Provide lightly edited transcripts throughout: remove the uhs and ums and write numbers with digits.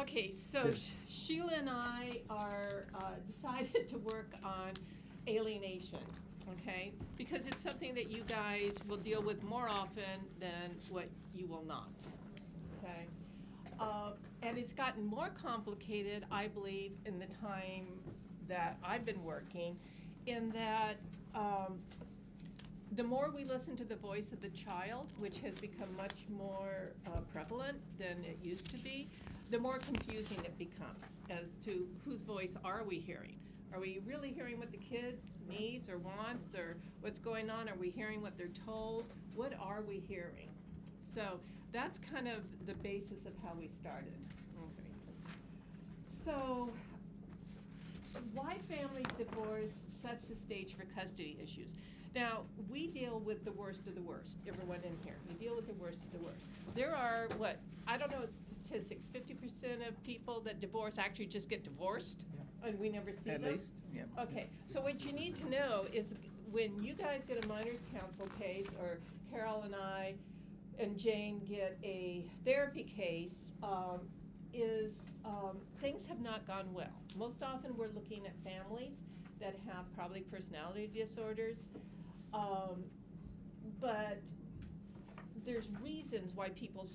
Okay, so Sheila and I are decided to work on alienation, okay? Because it's something that you guys will deal with more often than what you will not, okay? And it's gotten more complicated, I believe, in the time that I've been working, in that the more we listen to the voice of the child, which has become much more prevalent than it used to be, the more confusing it becomes as to whose voice are we hearing. Are we really hearing what the kid needs or wants, or what's going on? Are we hearing what they're told? What are we hearing? So that's kind of the basis of how we started. Okay. So why families divorce sets the stage for custody issues. Now, we deal with the worst of the worst, everyone in here. We deal with the worst of the worst. There are, I don't know statistics, 50% of people that divorce actually just get divorced, and we never see them? At least, yeah. Okay, so what you need to know is when you guys get a minors council case, or Carol and I and Jane get a therapy case, things have not gone well. Most often we're looking at families that have probably personality disorders, but there's reasons why people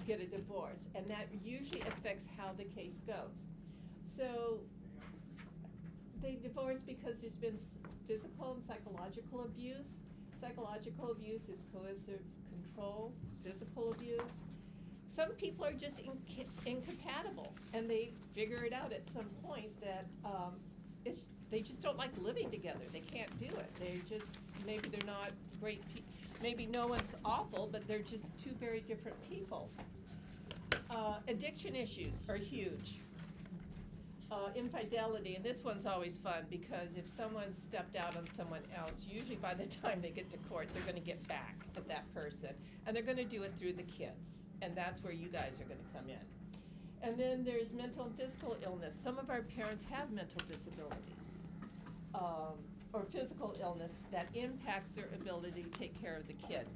get a divorce, and that usually affects how the case goes. So they divorce because there's been physical and psychological abuse. Psychological abuse is coercive control. Physical abuse. Some people are just incompatible, and they figure it out at some point that they just don't like living together. They can't do it. Maybe they're not great people. Maybe no one's awful, but they're just two very different people. Addiction issues are huge. Infidelity, and this one's always fun because if someone stepped out on someone else, usually by the time they get to court, they're going to get back at that person, and they're going to do it through the kids, and that's where you guys are going to come in. And then there's mental and physical illness. Some of our parents have mental disabilities or physical illness that impacts their ability to take care of the kid.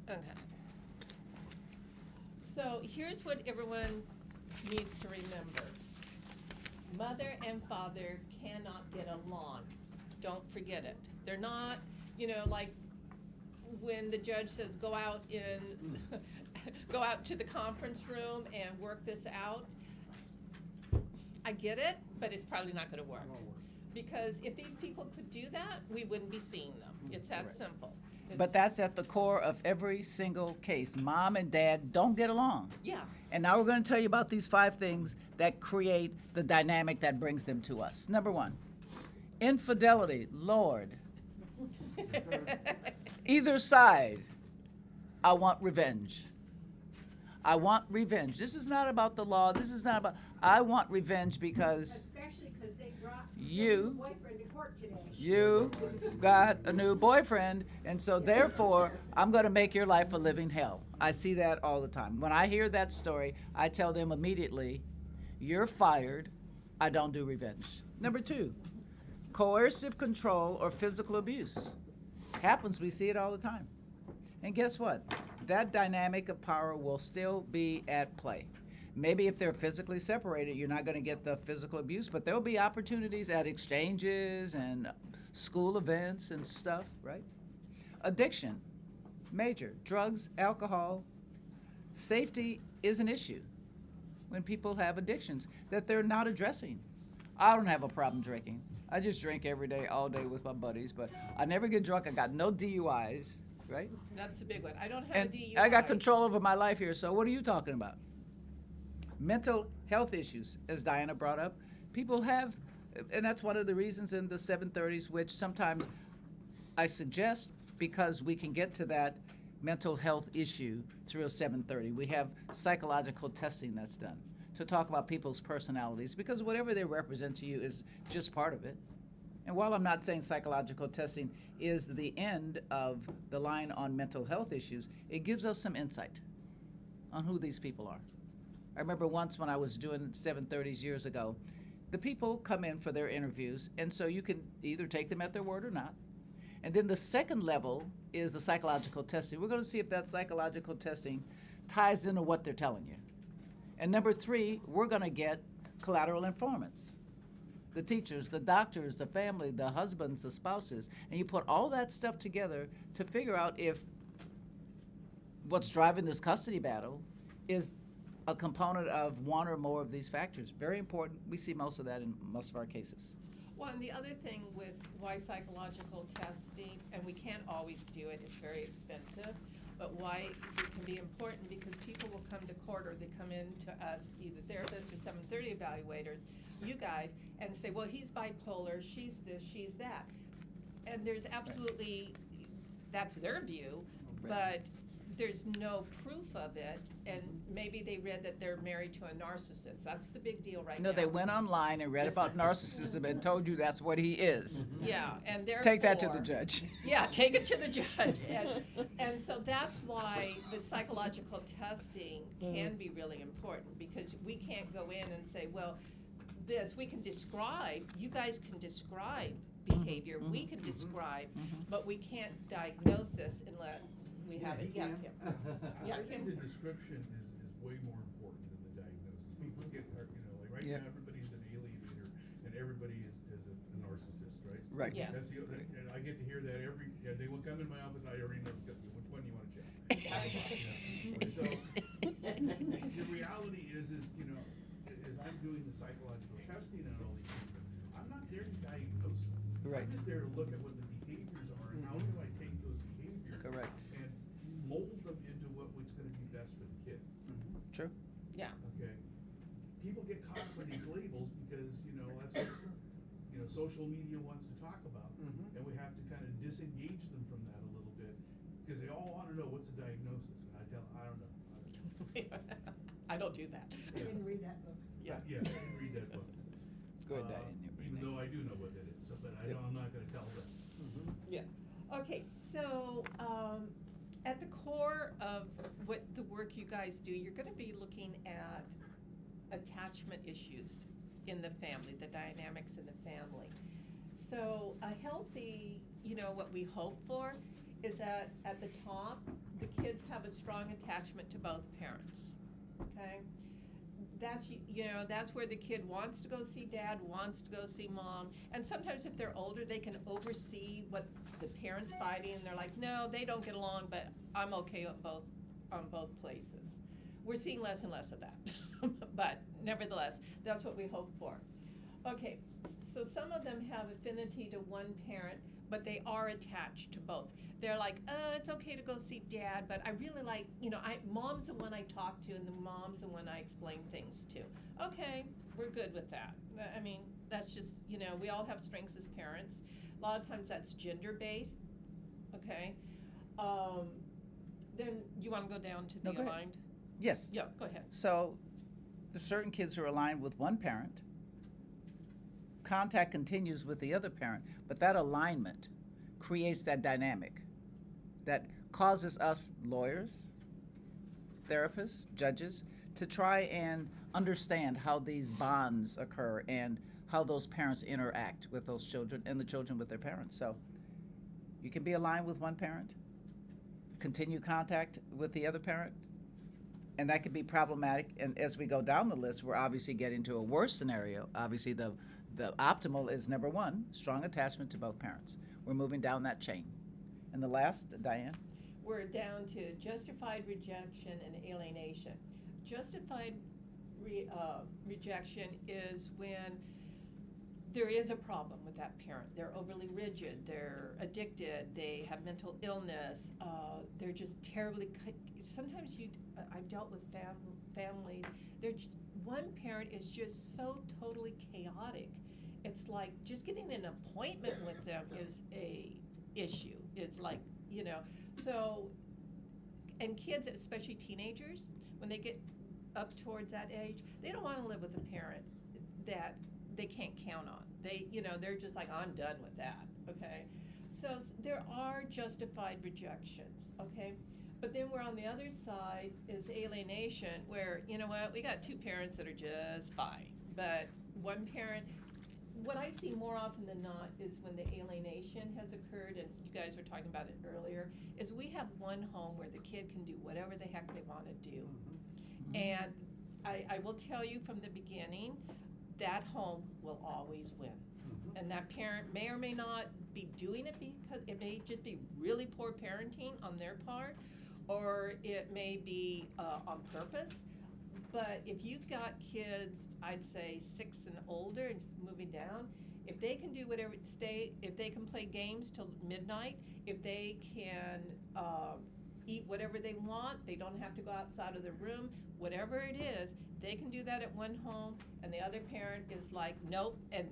Okay. So here's what everyone needs to remember. Mother and father cannot get along. Don't forget it. They're not, like when the judge says go out to the conference room and work this out. I get it, but it's probably not going to work. Because if these people could do that, we wouldn't be seeing them. It's that simple. But that's at the core of every single case. Mom and dad don't get along. Yeah. And now we're going to tell you about these 5 things that create the dynamic that brings them to us. Number 1, infidelity. Lord. Either side, I want revenge. I want revenge. This is not about the law. This is not about, I want revenge because especially because they brought you, a boyfriend to court today. You got a new boyfriend, and so therefore, I'm going to make your life a living hell. I see that all the time. When I hear that story, I tell them immediately, you're fired. I don't do revenge. Number 2, coercive control or physical abuse. Happens, we see it all the time. And guess what? That dynamic of power will still be at play. Maybe if they're physically separated, you're not going to get the physical abuse, but there'll be opportunities at exchanges and school events and stuff, right? Addiction, major, drugs, alcohol. Safety is an issue when people have addictions that they're not addressing. I don't have a problem drinking. I just drink every day, all day with my buddies, but I never get drunk. I got no DUIs, right? That's the big one. I don't have And a DUI. I got control over my life here, so what are you talking about? Mental health issues, as Diana brought up, people have, and that's one of the reasons in the 730s, which sometimes I suggest because we can get to that mental health issue through a 730. We have psychological testing that's done to talk about people's personalities because whatever they represent to you is just part of it. And while I'm not saying psychological testing is the end of the line on mental health issues, it gives us some insight on who these people are. I remember once when I was doing 730s years ago, the people come in for their interviews, and so you can either take them at their word or not. And then the second level is the psychological testing. We're going to see if that psychological testing ties into what they're telling you. And number 3, we're going to get collateral informants. The teachers, the doctors, the family, the husbands, the spouses, and you put all that stuff together to figure out if what's driving this custody battle is a component of one or more of these factors. Very important. We see most of that in most of our cases. Well, and the other thing with why psychological testing, and we can't always do it, it's very expensive, but why it can be important because people will come to court or they come in to us, either therapists or 730 evaluators, you guys, and say, well, he's bipolar, she's this, she's that. And there's absolutely, that's their view, but there's no proof of it, and maybe they read that they're married to a narcissist. That's the big deal right now. No, they went online and read about narcissism and told you that's what he is. Yeah, and therefore. Take that to the judge. Yeah, take it to the judge. And so that's why the psychological testing can be really important, because we can't go in and say, well, we can describe, you guys can describe behavior, we can describe, but we can't diagnose this unless we have it. Yeah, Kim. Yeah, I think Kim. the description is way more important than the diagnosis. People get, like right Yeah. now, everybody's an alienator and everybody is a narcissist, right? Right. Yes. That's and I get to hear that they will come in my office, I already know which one you want to check. So, the reality is, as I'm doing the psychological testing on all these people, I'm not there to diagnose them. Right. I'm just there to look at what the behaviors are and how do I take those behaviors Correct. and mold them into what's going to be best for the kids. True. Yeah. Okay. People get caught up in these labels because that's what social media wants to talk about, and we have to kind of disengage them from that a little bit because they all want to know what's the diagnosis, and I don't know. I don't do that. I didn't read that book. Yeah. Yeah, I didn't read that book. Good, Diane. Even though I do know what that is, but I'm not going to tell them. Yeah. Okay, so at the core of what the work you guys do, you're going to be looking at attachment issues in the family, the dynamics in the family. So a healthy, what we hope for is that at the top, the kids have a strong attachment to both parents, okay? That's where the kid wants to go see dad, wants to go see mom, and sometimes if they're older, they can oversee what the parents fighting, and they're like, no, they don't get along, but I'm okay on both places. We're seeing less and less of that, but nevertheless, that's what we hope for. Okay, so some of them have affinity to one parent, but they are attached to both. They're like, it's okay to go see dad, but I really like, mom's the one I talk to, and the mom's the one I explain things to. Okay, we're good with that. I mean, that's just, we all have strengths as parents. A lot of times that's gender-based, okay? Then you want to go down to the go ahead. aligned? Yes. Yeah, go ahead. So there's certain kids who are aligned with one parent. Contact continues with the other parent, but that alignment creates that dynamic that causes us lawyers, therapists, judges, to try and understand how these bonds occur and how those parents interact with those children and the children with their parents. So you can be aligned with one parent, continue contact with the other parent, and that can be problematic. And as we go down the list, we're obviously getting to a worse scenario. Obviously, the optimal is number 1, strong attachment to both parents. We're moving down that chain. And the last, Diane? We're down to justified rejection and alienation. Justified rejection is when there is a problem with that parent. They're overly rigid, they're addicted, they have mental illness, they're just terribly, sometimes I've dealt with families, one parent is just so totally chaotic. It's like just getting an appointment with them is a issue. It's like, so, and kids, especially teenagers, when they get up towards that age, they don't want to live with a parent that they can't count on. They're just like, I'm done with that, okay? So there are justified rejections, okay? But then we're on the other side is alienation, where, we got 2 parents that are just fine, but one parent, what I see more often than not is when the alienation has occurred, and you guys were talking about it earlier, is we have one home where the kid can do whatever the heck they want to do. And I will tell you from the beginning, that home will always win. And that parent may or may not be doing it because it may just be really poor parenting on their part, or it may be on purpose. But if you've got kids, I'd say 6 and older and moving down, if they can do whatever, if they can play games till midnight, if they can eat whatever they want, they don't have to go outside of the room, whatever it is, they can do that at one home, and the other parent is like, nope, and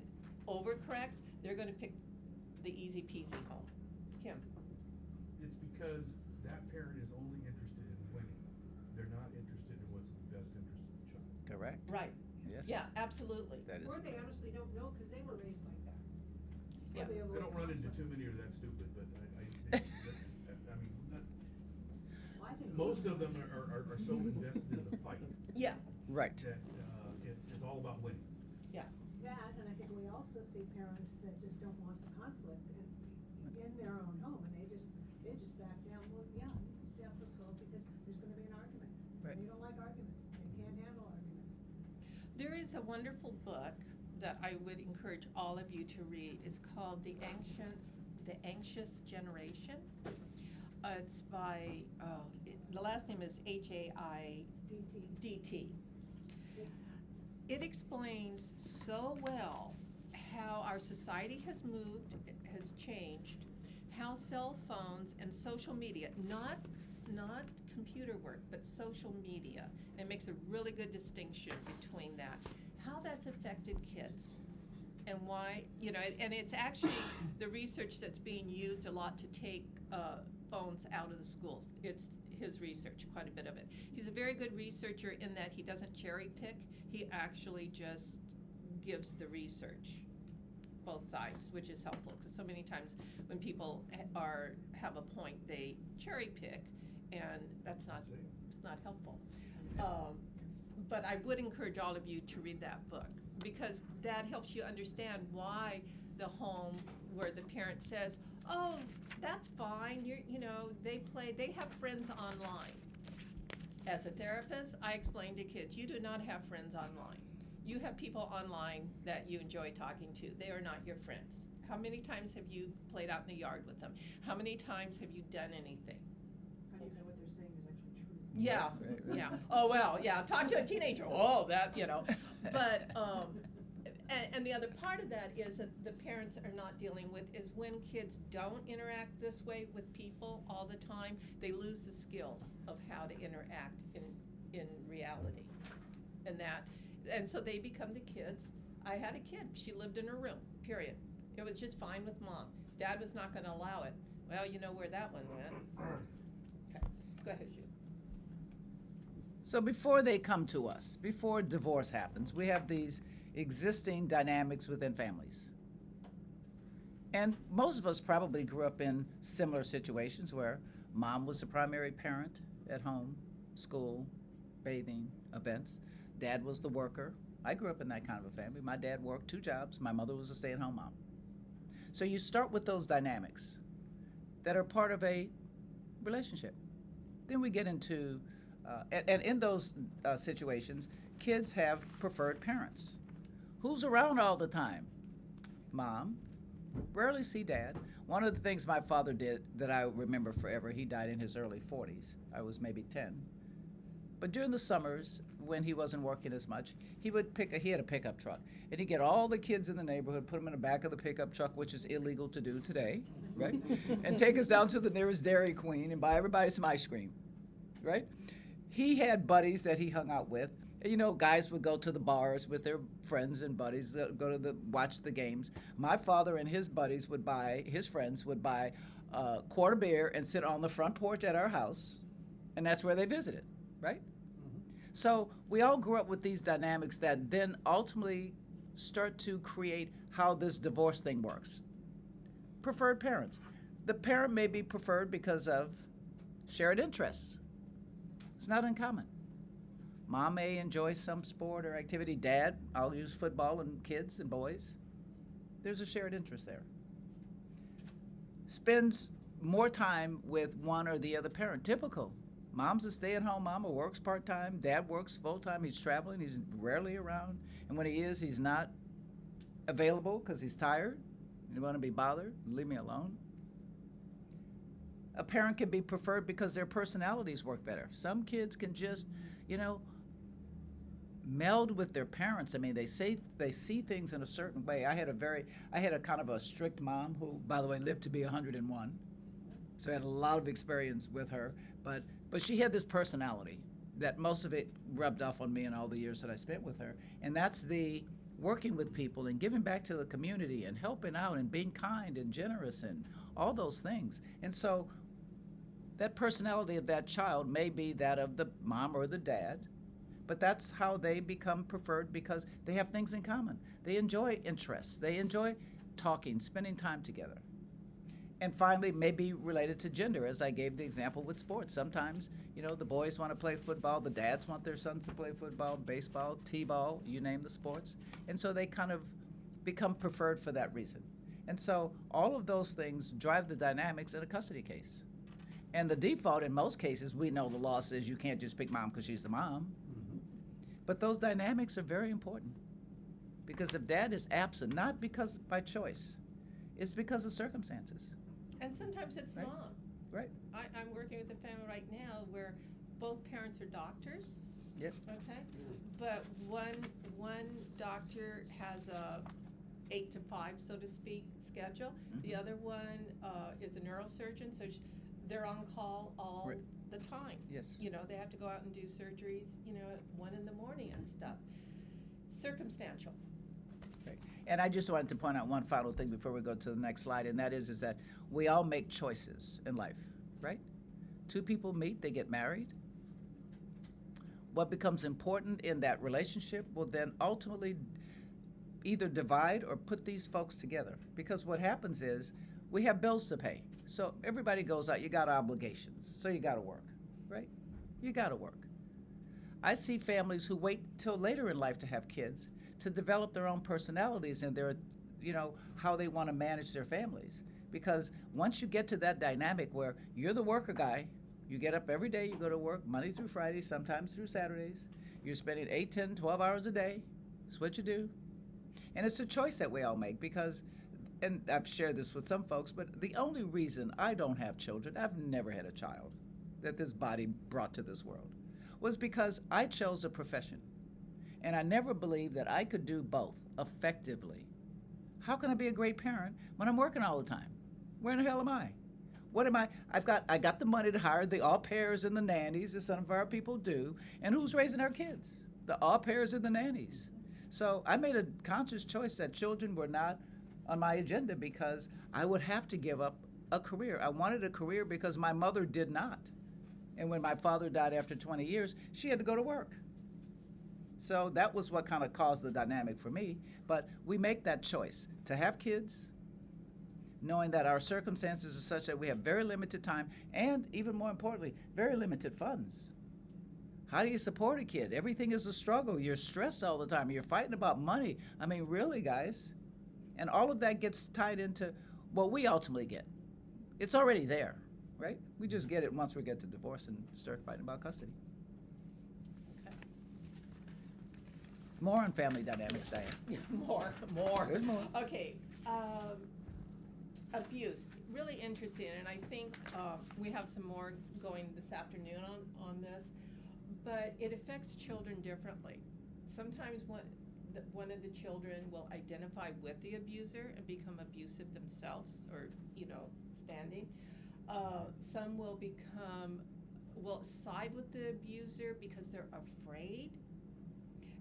overcorrects, they're gonna pick the easy peasy home. Kim? It's because that parent is only interested in winning. They're not interested in what's in the best interest of the child. Correct. Right. Yes. Yeah, absolutely. That is. Or they honestly don't know because they were raised like that. Or Yeah. they have a They don't little run into conflict. too many of that stupid, but I mean, not, Well, I think most of them are so invested in the fight Yeah, Right. that it's all about winning. that, and I think we also see parents that just don't want the conflict in their own home, and they just back down. Well, yeah, you can stay up for 12 because there's going to be an argument. Right. They don't like arguments. They can't handle arguments. there is a wonderful book that I would encourage all of you to read. It's called The Anxious Generation. It's by, the last name is H-A-I-D-T. It explains so well how our society has moved, has changed, how cell phones and social media, not computer work, but social media, and makes a really good distinction between that, how that's affected kids. And why, and it's actually the research that's being used a lot to take phones out of the schools. It's his research, quite a bit of it. He's a very good researcher in that he doesn't cherry pick. He actually just gives the research, both sides, which is helpful, because so many times when people have a point, they cherry pick, and it's not helpful. But I would encourage all of you to read that book, because that helps you understand why the home where the parent says, oh, that's fine, they have friends online. As a therapist, I explain to kids, you do not have friends online. You have people online that you enjoy talking to. They are not your friends. How many times have you played out in the yard with them? How many times have you done anything? How do you know what they're saying is actually true? Yeah, Right. yeah. Oh, well, yeah, talk to a teenager, oh, that, But, and the other part of that is that the parents are not dealing with is when kids don't interact this way with people all the time, they lose the skills of how to interact in reality. And so they become the kids. I had a kid, she lived in her room, period. It was just fine with mom. Dad was not gonna allow it. Well, you know where that one went. Okay, go ahead, Sheila. So before they come to us, before divorce happens, we have these existing dynamics within families. And most of us probably grew up in similar situations where mom was the primary parent at home, school, bathing, events. Dad was the worker. I grew up in that kind of a family. My dad worked 2 jobs. My mother was a stay-at-home mom. So you start with those dynamics that are part of a relationship. Then we get into, and in those situations, kids have preferred parents. Who's around all the time? Mom. Rarely see dad. One of the things my father did that I remember forever, he died in his early 40s. I was maybe 10. But during the summers, when he wasn't working as much, he had a pickup truck. And he'd get all the kids in the neighborhood, put them in the back of the pickup truck, which is illegal to do today, right? And take us down to the nearest Dairy Queen and buy everybody some ice cream, right? He had buddies that he hung out with. Guys would go to the bars with their friends and buddies, watch the games. My father and his buddies his friends would buy a quart of beer and sit on the front porch at our house, and that's where they visited, right? So we all grew up with these dynamics that then ultimately start to create how this divorce thing works. Preferred parents. The parent may be preferred because of shared interests. It's not uncommon. Mom may enjoy some sport or activity. Dad, I'll use football and kids and boys. There's a shared interest there. Spends more time with one or the other parent. Typical. Mom's a stay-at-home mom or works part-time. Dad works full-time. He's traveling. He's rarely around. And when he is, he's not available because he's tired. You want to be bothered? Leave me alone. A parent can be preferred because their personalities work better. Some kids can just, meld with their parents. I mean, they see things in a certain way. I had a kind of a strict mom who, by the way, lived to be 101. So I had a lot of experience with her, but she had this personality that most of it rubbed off on me in all the years that I spent with her. And that's the working with people and giving back to the community and helping out and being kind and generous and all those things. And so that personality of that child may be that of the mom or the dad, but that's how they become preferred because they have things in common. They enjoy interests. They enjoy talking, spending time together. And finally, maybe related to gender, as I gave the example with sports. Sometimes, the boys want to play football, the dads want their sons to play football, baseball, t-ball, you name the sports. And so they kind of become preferred for that reason. And so all of those things drive the dynamics in a custody case. And the default in most cases, we know the law says you can't just pick mom because she's the mom. Mm-hmm. But those dynamics are very important. Because if dad is absent, not because by choice, it's because of circumstances. And sometimes it's Right. mom. Right. I'm working with a family right now where both parents are doctors. Yep. Okay. But one doctor has a 8 to 5, so to speak, schedule. The Mhm. other one is a neurosurgeon, so they're on call all Right. the time. Yes. They have to go out and do surgeries, at 1 in the morning and stuff. Circumstantial. Right. And I just wanted to point out one final thing before we go to the next slide, and that is that we all make choices in life, right? Two people meet, they get married. What becomes important in that relationship will then ultimately either divide or put these folks together. Because what happens is we have bills to pay. So everybody goes out, you got obligations, so you got to work, right? You got to work. I see families who wait till later in life to have kids to develop their own personalities and their, how they want to manage their families. Because once you get to that dynamic where you're the worker guy, you get up every day, you go to work Monday through Friday, sometimes through Saturdays. You're spending 8, 10, 12 hours a day. That's what you do. And it's a choice that we all make because, and I've shared this with some folks, but the only reason I don't have children, I've never had a child that this body brought to this world, was because I chose a profession. And I never believed that I could do both effectively. How can I be a great parent when I'm working all the time? Where in the hell am I? What am I? I got the money to hire the au pairs and the nannies, as some of our people do. And who's raising our kids? The au pairs and the nannies. So I made a conscious choice that children were not on my agenda because I would have to give up a career. I wanted a career because my mother did not. And when my father died after 20 years, she had to go to work. So that was what kind of caused the dynamic for me. But we make that choice to have kids, knowing that our circumstances are such that we have very limited time and, even more importantly, very limited funds. How do you support a kid? Everything is a struggle. You're stressed all the time. You're fighting about money. I mean, really, guys. And all of that gets tied into what we ultimately get. It's already there, right? We just get it once we get to divorce and start fighting about custody. Okay. More on family dynamics, Diane. More. There's more. Okay. Abuse, really interesting, and I think we have some more going this afternoon on this, but it affects children differently. Sometimes one of the children will identify with the abuser and become abusive themselves, or standing. Some will side with the abuser because they're afraid,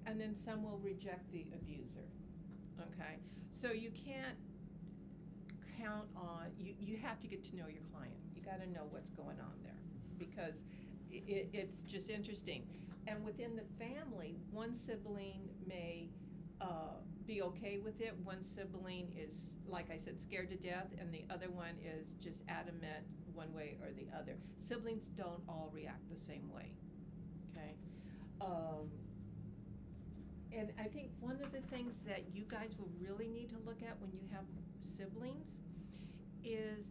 and then some will reject the abuser. Okay, so you can't count on, you have to get to know your client. You got to know what's going on there, because it's just interesting. And within the family, one sibling may be okay with it. One sibling is, like I said, scared to death, and the other one is just adamant one way or the other. Siblings don't all react the same way. Okay. And I think one of the things that you guys will really need to look at when you have siblings is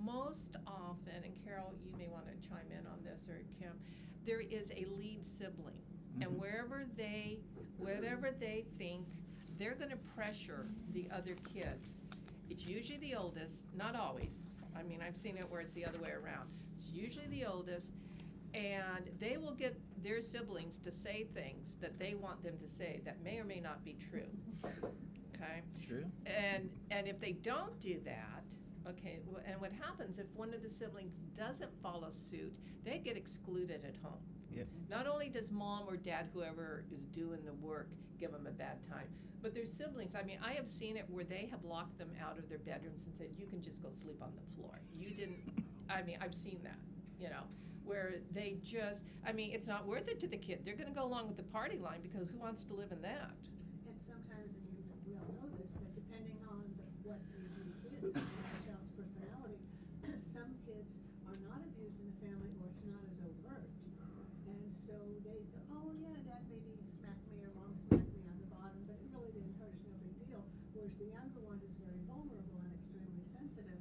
most often, and Carol, you may want to chime in on this, or Kim, there is a lead sibling. And Mhm. whatever they think, they're gonna pressure the other kids. It's usually the oldest, not always. I mean, I've seen it where it's the other way around. It's usually the oldest, and they will get their siblings to say things that they want them to say that may or may not be true. Okay? True. And if they don't do that, okay, and what happens if one of the siblings doesn't follow suit, they get excluded at home. Yep. Not only does mom or dad, whoever is doing the work, give them a bad time, but their siblings, I mean, I have seen it where they have locked them out of their bedrooms and said, you can just go sleep on the floor. You didn't, I mean, I've seen that, you know, where they just, I mean, it's not worth it to the kid. They're gonna go along with the party line because who wants to live in that? And sometimes, and we all know this, that depending on what the abuse is, the child's personality, some kids are not abused in the family or it's not as overt. And so they go, oh yeah, dad maybe smacked me or mom smacked me on the bottom, but it really didn't hurt, it's no big deal. Whereas the younger one who's very vulnerable and extremely sensitive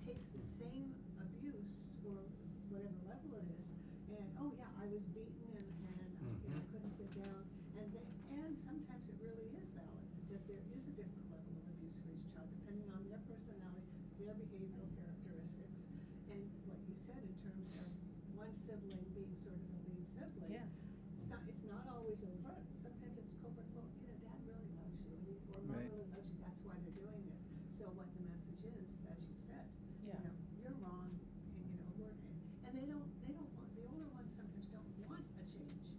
takes the same abuse or whatever level it is, and oh yeah, I was beaten and you know, I couldn't sit down, and sometimes it really is valid that there is a different level of abuse for each child depending on their personality, their behavioral characteristics, and what you said in terms of one sibling being sort of the lead sibling. Yeah. It's not always overt. Sometimes it's covert. Well, you know, dad really loves you, or mom Right. really loves you. That's why they're doing this. So what the message is, as you said, Yeah. you know, you're wrong, and you know, and they don't want, the older ones sometimes don't want a change.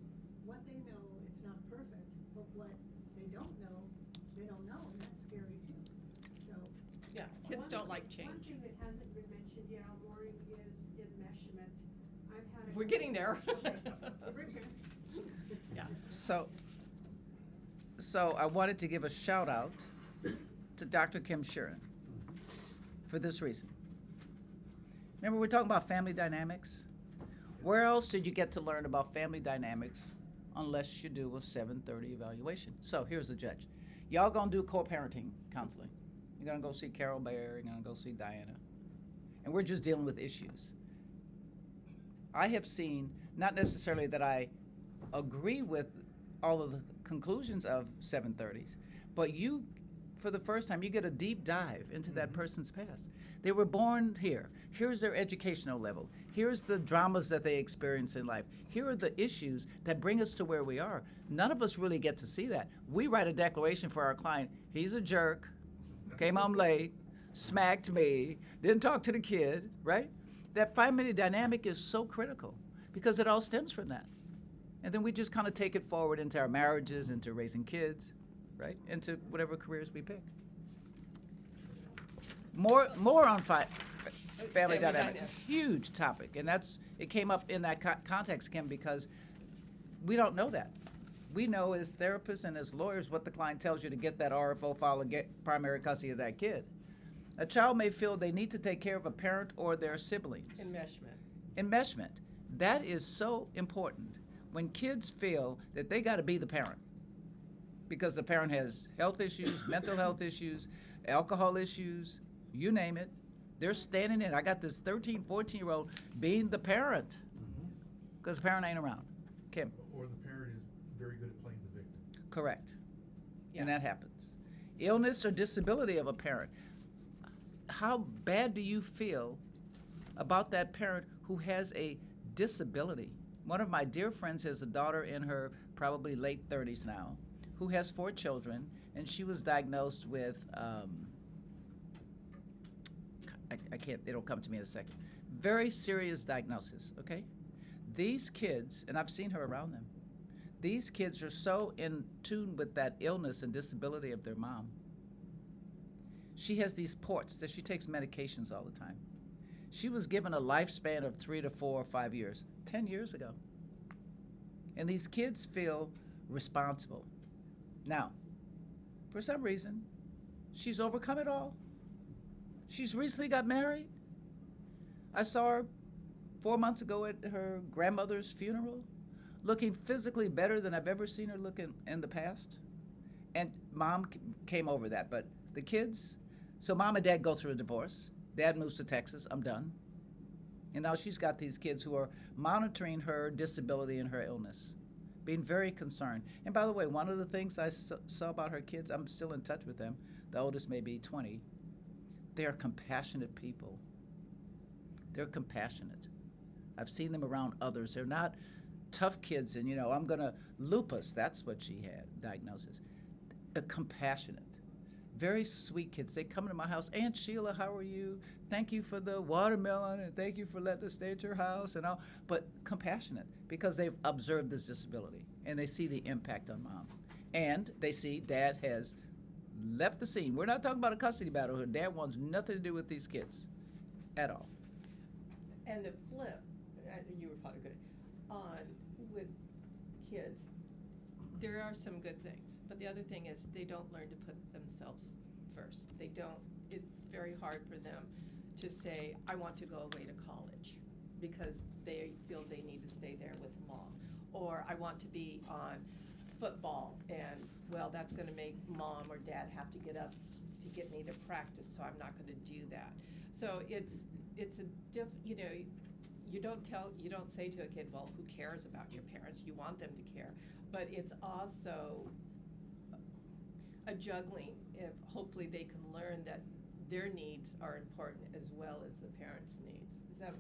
What they know, it's not perfect, but what they don't know, and that's scary too. So, Yeah, kids don't like One change. thing that hasn't been mentioned yet, Maureen, is enmeshment. I've had a. We're getting there. Okay, we're good. Yeah. So I wanted to give a shout out to Dr. Kim Sheeran for this reason. Remember, we're talking about family dynamics? Where else did you get to learn about family dynamics unless you do a 7:30 evaluation? So here's the judge. Y'all gonna do co-parenting counseling. You're gonna go see Carol Bear, you're gonna go see Diana. And we're just dealing with issues. I have seen, not necessarily that I agree with all of the conclusions of 730s, but you, for the first time, you get a deep dive into that person's past. They were born here. Here's their educational level. Here's the dramas that they experience in life. Here are the issues that bring us to where we are. None of us really get to see that. We write a declaration for our client. He's a jerk, came home late, smacked me, didn't talk to the kid, right? That family dynamic is so critical because it all stems from that. And then we just kind of take it forward into our marriages, into raising kids, right? Into whatever careers we pick. More on family dynamics. Huge topic, and it came up in that context, Kim, because we don't know that. We know as therapists and as lawyers what the client tells you to get that RFO file and get primary custody of that kid. A child may feel they need to take care of a parent or their siblings. Enmeshment. That is so important. When kids feel that they got to be the parent because the parent has health issues, mental health issues, alcohol issues, you name it, they're standing in. I got this 13, 14-year-old being the parent because the parent ain't around. Kim? Or the parent is very good at playing the victim. Correct. Yeah. And that happens. Illness or disability of a parent. How bad do you feel about that parent who has a disability? One of my dear friends has a daughter in her probably late 30s now who has 4 children, and she was diagnosed with, I can't, it'll come to me in a second. Very serious diagnosis, okay? These kids, and I've seen her around them, these kids are so in tune with that illness and disability of their mom. She has these ports that she takes medications all the time. She was given a lifespan of 3 to 4 or 5 years, 10 years ago. And these kids feel responsible. Now, for some reason, she's overcome it all. She's recently got married. I saw her 4 months ago at her grandmother's funeral, looking physically better than I've ever seen her looking in the past. And mom came over that, but the kids, so mom and dad go through a divorce. Dad moves to Texas. I'm done. And now she's got these kids who are monitoring her disability and her illness, being very concerned. And by the way, one of the things I saw about her kids, I'm still in touch with them. The oldest may be 20. They are compassionate people. They're compassionate. I've seen them around others. They're not tough kids and, I'm going to lupus. That's what she had, diagnosis. Compassionate. Very sweet kids. They come into my house. Aunt Sheila, how are you? Thank you for the watermelon and thank you for letting us stay at your house and all. But compassionate because they've observed this disability and they see the impact on mom. And they see Dad has left the scene. We're not talking about a custody battle here. Dad wants nothing to do with these kids at all. And the flip, you were probably good, on with kids, there are some good things, but the other thing is they don't learn to put themselves first. They don't, it's very hard for them to say, I want to go away to college because they feel they need to stay there with mom. Or I want to be on football and, well, that's gonna make mom or dad have to get up to get me to practice, so I'm not gonna do that. So it's a you don't say to a kid, well, who cares about your parents? You want them to care. But it's also a juggling if hopefully they can learn that their needs are important as well as the parents' needs. Is that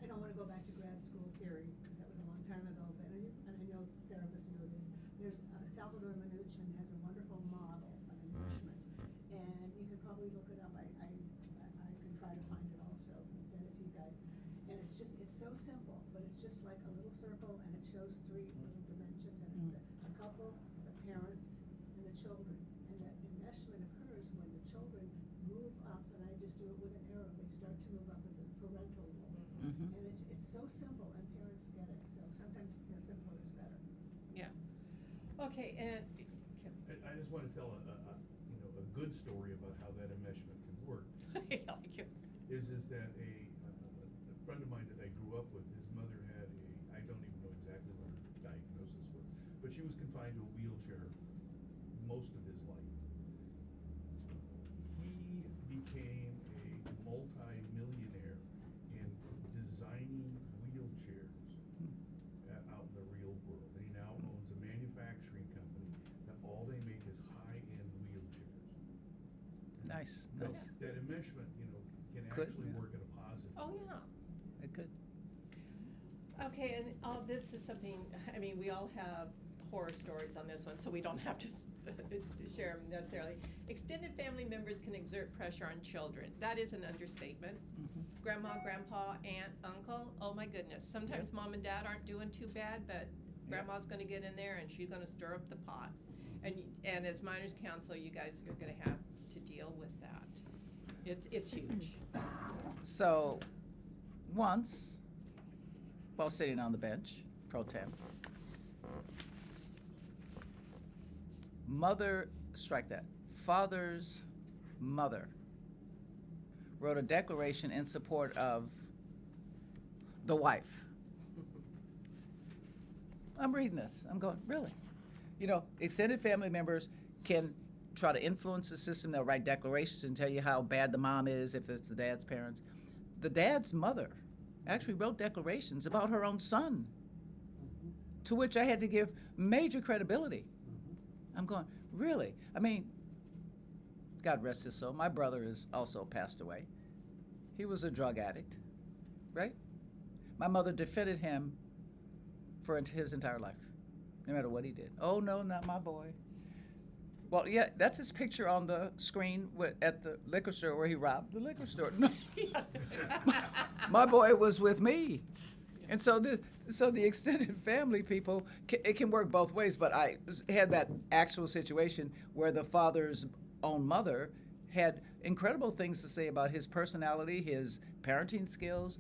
I don't wanna go back to grad school theory, because that was a long time ago, but and I know therapists know this. There's, Salvador Minuchin has a wonderful model of enrichment, and you can probably look it up. I can try to find it also and send it to you guys. And it's so simple, but it's just like a little circle, and it shows 3 little dimensions, and it's the couple, the parents, and the children. And that enmeshment occurs when the children move up, and I just do it with an arrow, they start to move up into the parental role. Mm-hmm. And it's so simple, and parents get it, so sometimes simpler is better. Yeah. Okay, and I just want to tell a good story about how that enmeshment can work. Is that a friend of mine that I grew up with, his mother had I don't even know exactly what her diagnosis was, but she was confined to a wheelchair most of his life. He became a multi-millionaire in designing wheelchairs out in the real world. And he now owns a manufacturing company that all they make is high-end wheelchairs. Nice. So Nice. that enmeshment, can Could, actually yeah. work in a positive. oh yeah. It could. Okay, and this is something, I mean, we all have horror stories on this one, so we don't have to share them necessarily. Extended family members can exert pressure on children. That is an understatement. Mm-hmm. Grandma, grandpa, aunt, uncle, oh my goodness. Sometimes mom and dad aren't doing too bad, but grandma's gonna get in there and she's gonna stir up the pot. And as minors counsel, you guys are gonna have to deal with that. It's huge. So, once, while sitting on the bench, pro tem, father's mother wrote a declaration in support of the wife. I'm reading this. I'm going, really? Extended family members can try to influence the system. They'll write declarations and tell you how bad the mom is if it's the dad's parents. The dad's mother actually wrote declarations about her own son, to which I had to give major credibility. I'm going, really? I mean, God rest his soul, my brother is also passed away. He was a drug addict, right? My mother defended him for his entire life, no matter what he did. Oh, no, not my boy. Well, yeah, that's his picture on the screen at the liquor store where he robbed the liquor store. My boy was with me. And so the extended family people, it can work both ways, but I had that actual situation where the father's own mother had incredible things to say about his personality, his parenting skills,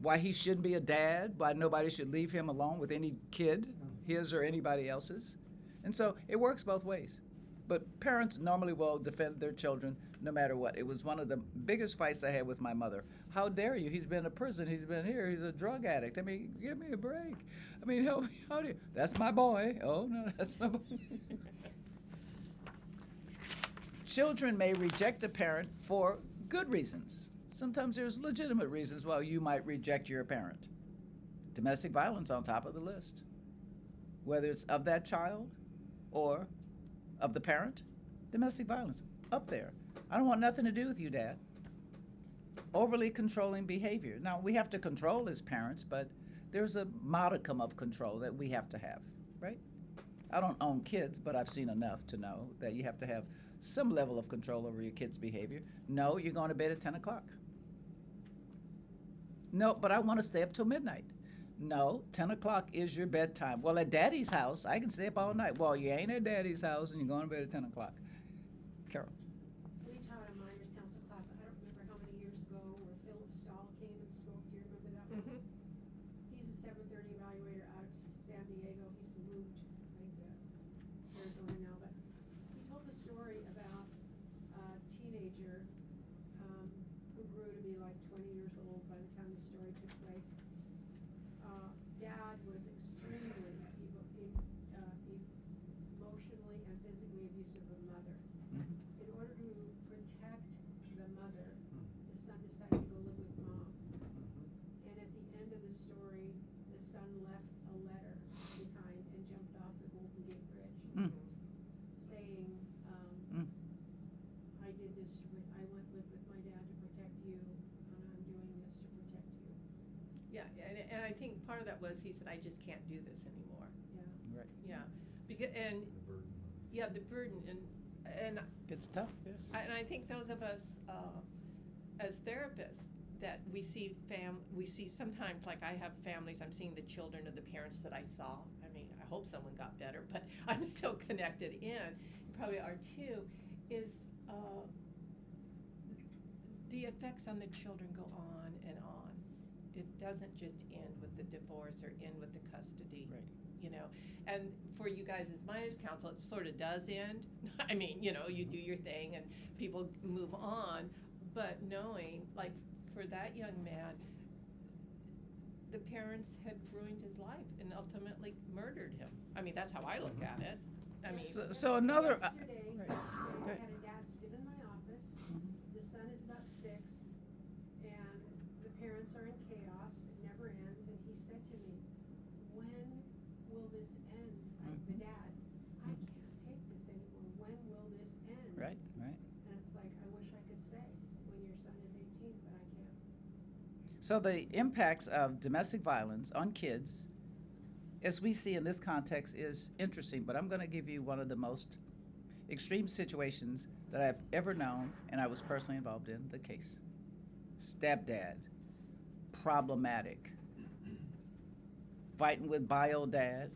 why he shouldn't be a dad, why nobody should leave him alone with any kid, his or anybody else's. And so it works both ways. But parents normally will defend their children no matter what. It was one of the biggest fights I had with my mother. How dare you? He's been to prison. He's been here. He's a drug addict. I mean, give me a break. I mean, help me. How do you? That's my boy. Oh, no, that's my boy. Children may reject a parent for good reasons. Sometimes there's legitimate reasons why you might reject your parent. Domestic violence on top of the list. Whether it's of that child or of the parent, domestic violence, up there. I don't want nothing to do with you, Dad. Overly controlling behavior. Now, we have to control as parents, but there's a modicum of control that we have to have, right? I don't own kids, but I've seen enough to know that you have to have some level of control over your kid's behavior. No, you're going to bed at 10 o'clock. No, but I want to stay up till midnight. No, 10 o'clock is your bedtime. Well, at Daddy's house, I can stay up all night. Well, you ain't at Daddy's house and you're going to bed at 10 o'clock. Carol. We taught a minors council class, I don't remember how many years ago, where Philip Stahl came and spoke. Do you remember that one? Mhm. He's a 730 evaluator out of San Diego. He's moved, I think, Arizona now, but he told the story about a teenager who grew to be like 20 years old by the time the story took place. Dad was extremely emotionally and physically abusive of mother. Mhm. In order to protect the mother, the son decided to go live with mom. And at the end of the story, the son left a letter behind and jumped off the Golden Gate Bridge, Mm. saying, Mm. I did this, I went live with my dad to protect you, and I'm doing this to protect you. Yeah, and I think part of that was he said, I just can't do this anymore. Yeah. Right. Yeah, because, and, The burden. yeah, the burden, and It's tough, yes. And I think those of us, as therapists, that we see sometimes, like I have families, I'm seeing the children of the parents that I saw. I mean, I hope someone got better, but I'm still connected in, probably are too, is the effects on the children go on and on. It doesn't just end with the divorce or end with the custody. Right. You know, and for you guys as minors counsel, it sort of does end. I mean, you know, you do your thing and people move on, but knowing, like, for that young man, the parents had ruined his life and ultimately murdered him. I mean, that's how I look at it. I mean, So another. Yesterday, Right. I Good. had a dad sit in my office. Mhm. The son is about 6, and the parents are in chaos. It never ends. And he said to me, when will this end? The Mhm. dad, I can't take this anymore. When will this end? Right, right. And it's like, I wish I could say when your son is 18, but I can't. So the impacts of domestic violence on kids, as we see in this context, is interesting, but I'm going to give you one of the most extreme situations that I've ever known, and I was personally involved in the case. Stepdad, problematic, fighting with bio dad,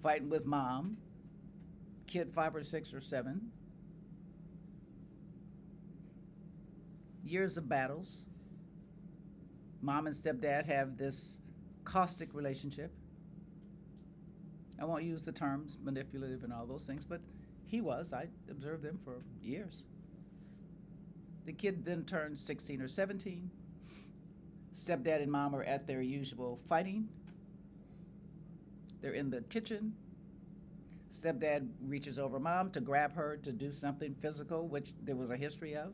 fighting with mom, kid 5 or 6 or 7, years of battles. Mom and stepdad have this caustic relationship. I won't use the terms manipulative and all those things, but I observed them for years. The kid then turns 16 or 17. Stepdad and mom are at their usual fighting. They're in the kitchen. Stepdad reaches over mom to grab her to do something physical, which there was a history of.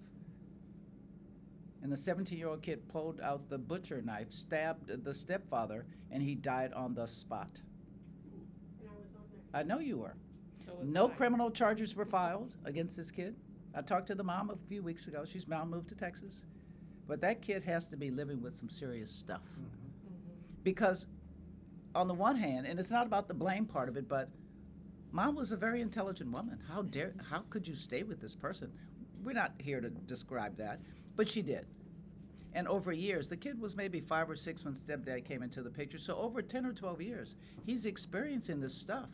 And the 17-year-old kid pulled out the butcher knife, stabbed the stepfather, and he died on the spot. And I was on there. I know you were. so was No I. criminal charges were filed against this kid. I talked to the mom a few weeks ago. She's now moved to Texas. But that kid has to be living with some serious stuff. Mhm. Because on the one hand, and it's not about the blame part of it, but mom was a very intelligent woman. How could you stay with this person? We're not here to describe that, but she did. And over years, the kid was maybe 5 or 6 when stepdad came into the picture. So over 10 or 12 years, he's experiencing this stuff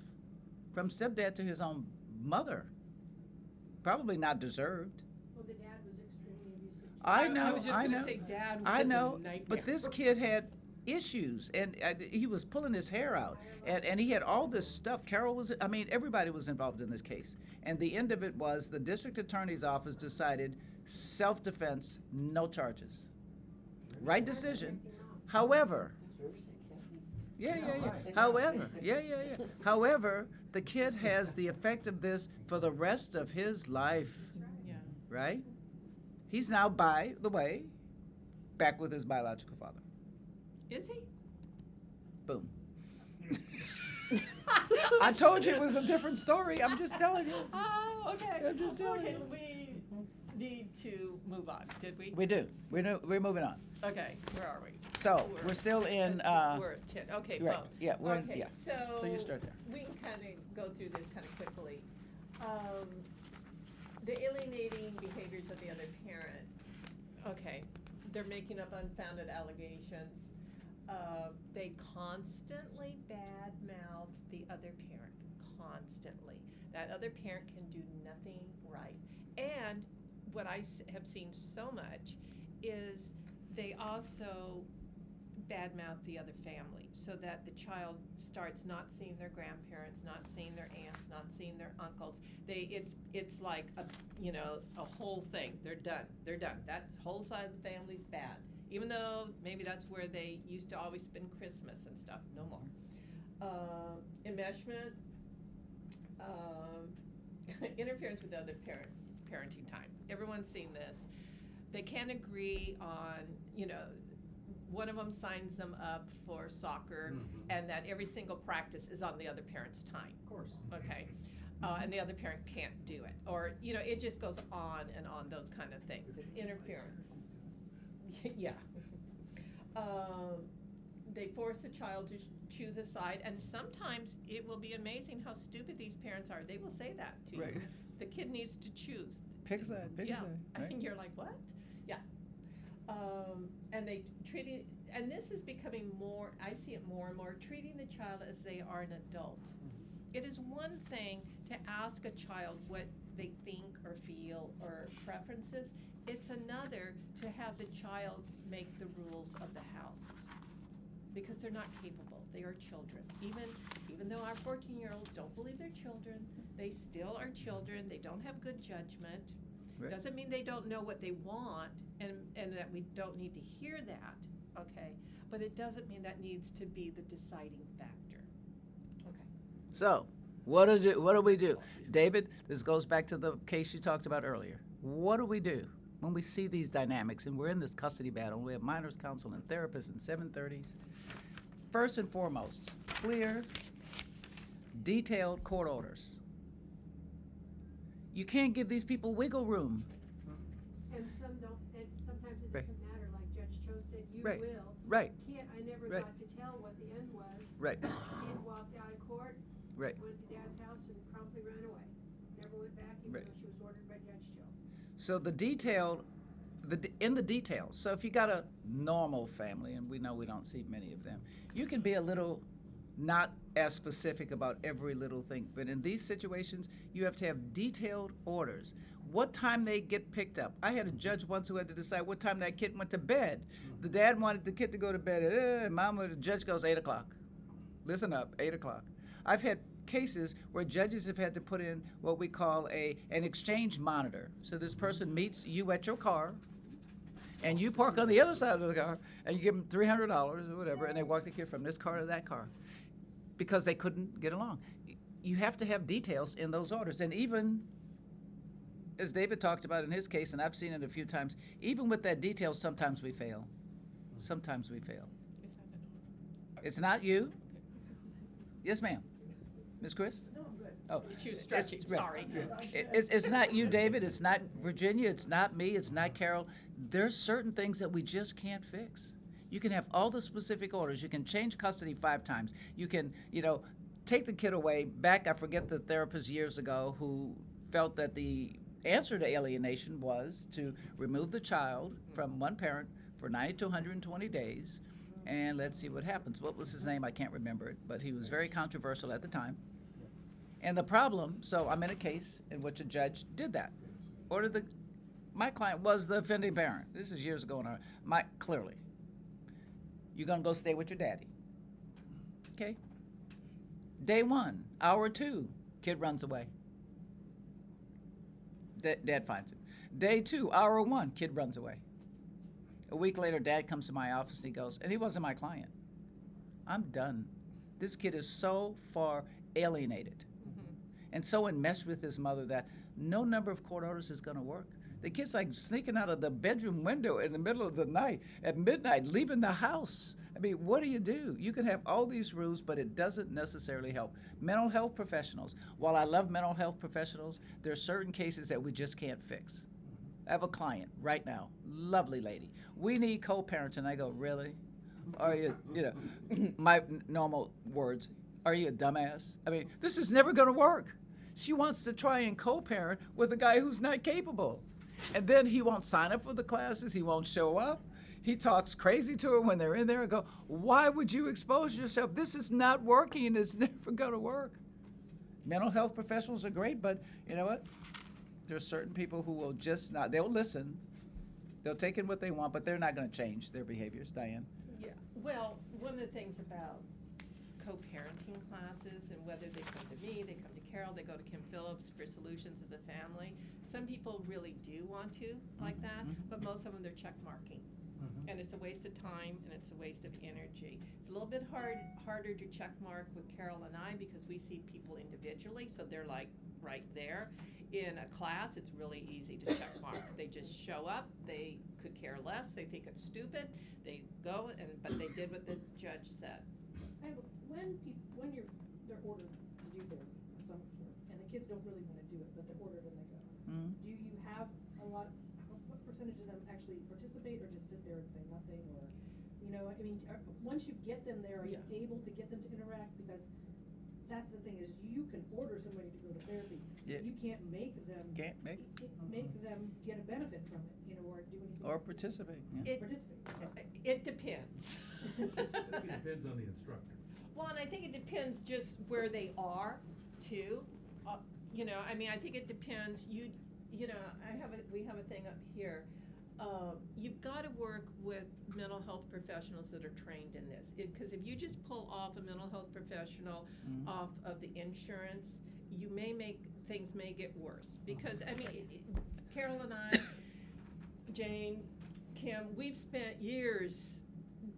from stepdad to his own mother. Probably not deserved. Well, the dad was extremely abusive. too. I know, I was just I gonna know. say dad was I know, a nightmare. but this kid had issues, and he was pulling his hair out, and he had all this stuff. Carol was, I mean, everybody was involved in this case. And the end of it was the district attorney's office decided self-defense, no charges. Right decision. However, However, the kid has the effect of this for the rest of his life, Yeah. right? He's now, by the way, back with his biological father. Is he? Boom. I told you it was a different story. I'm just telling you. Oh, okay. I'm just telling Okay, you. we need to move on, did we? We do. We're moving on. Okay, where are we? So we're still in. We're at 10, okay, right, well. yeah, we're in- okay, yeah. So. So you start there. We can kind of go through this kind of quickly. The alienating behaviors of the other parent, okay, they're making up unfounded allegations. They constantly badmouth the other parent, constantly. That other parent can do nothing right. And what I have seen so much is they also badmouth the other family, so that the child starts not seeing their grandparents, not seeing their aunts, not seeing their uncles. It's like a whole thing. They're done. That whole side of the family's bad. Even though maybe that's where they used to always spend Christmas and stuff. No more. Enmeshment, interference with the other parent's parenting time. Everyone's seen this. They can't agree on, one of them signs them up for soccer, and that every single practice is on the other parent's time. Of course. Okay. And the other parent can't do it. Or, it just goes on and on, those kind of things. It's interference. Yeah. They force the child to choose a side, and sometimes it will be amazing how stupid these parents are. They will say that to Right. you. The kid needs to choose. Pick a side. Pick a Yeah, side. Right? and you're like, what? Yeah. And they treating, and this is becoming more, I see it more and more, treating the child as they are an adult. It is one thing to ask a child what they think or feel or preferences. It's another to have the child make the rules of the house, because they're not capable. They are children. Even though our 14-year-olds don't believe they're children, they still are children. They don't have good judgment. Right. Doesn't mean they don't know what they want, and that we don't need to hear that, okay? But it doesn't mean that needs to be the deciding factor. Okay. So, what do we do? David, this goes back to the case you talked about earlier. What do we do when we see these dynamics and we're in this custody battle? We have minors counsel and therapists and 730s. First and foremost, clear, detailed court orders. You can't give these people wiggle room. And some don't, and sometimes it Right. doesn't matter, like Judge Cho said, you Right. will. Right, I never Right. got to tell what the end was. right, Kid walked out of court, right. went to Dad's house and promptly ran away. Never went back, even Right. though she was ordered by Judge Cho. So the detailed, in the details. So if you got a normal family, and we know we don't see many of them, you can be a little not as specific about every little thing. But in these situations, you have to have detailed orders. What time they get picked up. I had a judge once who had to decide what time that kid went to bed. The dad wanted the kid to go to bed at, the judge goes 8 o'clock. Listen up, 8 o'clock. I've had cases where judges have had to put in what we call an exchange monitor. So this person meets you at your car, and you park on the other side of the car, and you give them $300 or whatever, and they walk the kid from this car to that car because they couldn't get along. You have to have details in those orders. And even, as David talked about in his case, and I've seen it a few times, even with that detail, sometimes we fail. Sometimes we fail. Is that an order? It's not you? Yes, ma'am. Ms. Chris? No, I'm good. Oh, She was it's- stretching, right. sorry. It's not you, David. It's not Virginia. It's not me. It's not Carol. There's certain things that we just can't fix. You can have all the specific orders. You can change custody 5 times. You can, take the kid away. Back, I forget the therapist years ago who felt that the answer to alienation was to remove the child from one parent for 90 to 120 days, and let's see what happens. What was his name? I can't remember it, but he was very controversial at the time. And the problem, so I'm in a case in which a judge did that. My client was the offending parent. This is years ago. Clearly. You're gonna go stay with your daddy. Okay? Day 1, hour 2, kid runs away. Dad finds him. Day 2, hour 1, kid runs away. A week later, Dad comes to my office and he goes, and he wasn't my client. I'm done. This kid is so far alienated and so enmeshed with his mother that no number of court orders is going to work. The kid's like sneaking out of the bedroom window in the middle of the night, at midnight, leaving the house. I mean, what do? You can have all these rules, but it doesn't necessarily help. Mental health professionals, while I love mental health professionals, there are certain cases that we just can't fix. I have a client right now, lovely lady. We need co-parenting. I go, really? Are you, my normal words, are you a dumbass? I mean, this is never going to work. She wants to try and co-parent with a guy who's not capable. And then he won't sign up for the classes. He won't show up. He talks crazy to her when they're in there and go, why would you expose yourself? This is not working. It's never going to work. Mental health professionals are great, but you know what? There's certain people who will just not, they'll listen. They'll take in what they want, but they're not going to change their behaviors. Diane? Yeah, well, one of the things about co-parenting classes and whether they come to me, they come to Carol, they go to Kim Phillips for solutions of the family. Some people really do want to like that, but most of them they're check marking. And it's a waste of time and it's a waste of energy. It's a little bit harder to check mark with Carol and I because we see people individually, so they're like right there. In a class, it's really easy to check mark. They just show up, they could care less, they think it's stupid, they go, but they did what the judge said. They're ordered to do therapy of some sort, and the kids don't really want to do it, but they're ordered and they go. Do you have what percentage of them actually participate or just sit there and say nothing, or, once you get them there, are you able to get them to interact? Because that's the thing, is you can order somebody to go to therapy. Yeah. You can't make them. Make them get a benefit from it, or do anything. Or participate. Yeah. It depends. I think it depends on the instructor. Well, and I think it depends just where they are, too. I think it depends. We have a thing up here. You've got to work with mental health professionals that are trained in this. Because if you just pull off a mental health professional off of the insurance, things may get worse. Because, Carol and I, Jane, Kim, we've spent years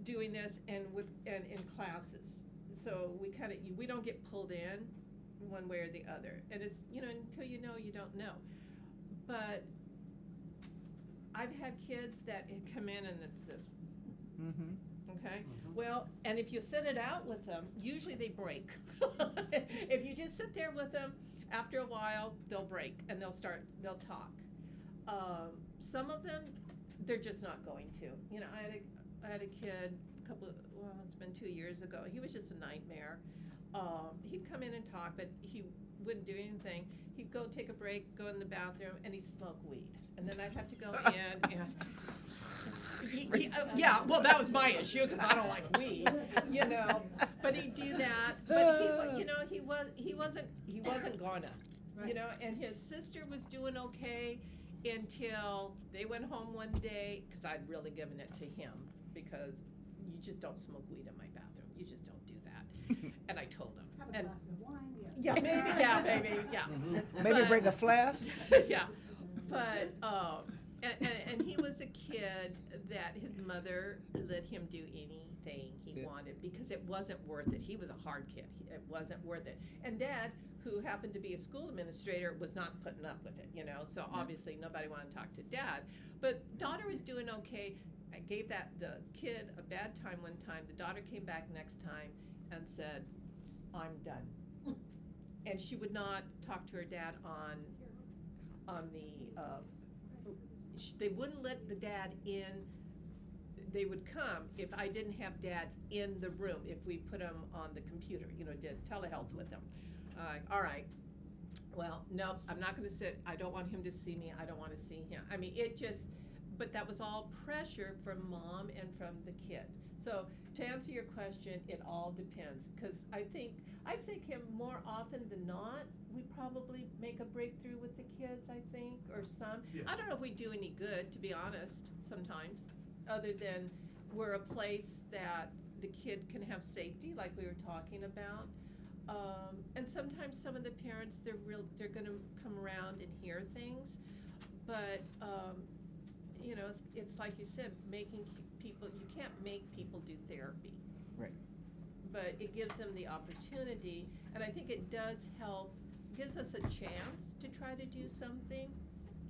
doing this and in classes. So we don't get pulled in one way or the other. And it's, until you don't know. But I've had kids that come in and it's this. Okay? Well, and if you sit it out with them, usually they break. If you just sit there with them, after a while, they'll break and they'll talk. Some of them, they're just not going to. I had a kid it's been 2 years ago. He was just a nightmare. He'd come in and talk, but he wouldn't do anything. He'd go take a break, go in the bathroom, and he'd smoke weed. And then I'd have to go in and well, that was my issue because I don't like weed, But he'd do that. But he wasn't gonna, Right. And his sister was doing okay until they went home one day because I'd really given it to him because you just don't smoke weed in my bathroom. You just don't do that. And I told him. Have a glass of wine, yes. Yeah, maybe. Maybe But- bring a flask. Yeah, but and he was a kid that his mother let him do anything he wanted because it wasn't worth it. He was a hard kid. It wasn't worth it. And Dad, who happened to be a school administrator, was not putting up with it. So obviously nobody wanted to talk to Dad. But daughter was doing okay. I gave the kid a bad time one time. The daughter came back next time and said, I'm done. And she would not talk to her dad on they wouldn't let the dad in. They would come if I didn't have Dad in the room, if we put him on the computer, did telehealth with him. All right, well, no, I'm not gonna sit, I don't want him to see me, I don't wanna see him. But that was all pressure from Mom and from the kid. So to answer your question, it all depends. Because I'd say, Kim, more often than not, we probably make a breakthrough with the kids, I think, or some. Yeah. I don't know if we do any good, to be honest, sometimes, other than we're a place that the kid can have safety, like we were talking about. And sometimes some of the parents, they're gonna come around and hear things. But, it's like you said, you can't make people do therapy. Right. But it gives them the opportunity, and I think it does help, gives us a chance to try to do something.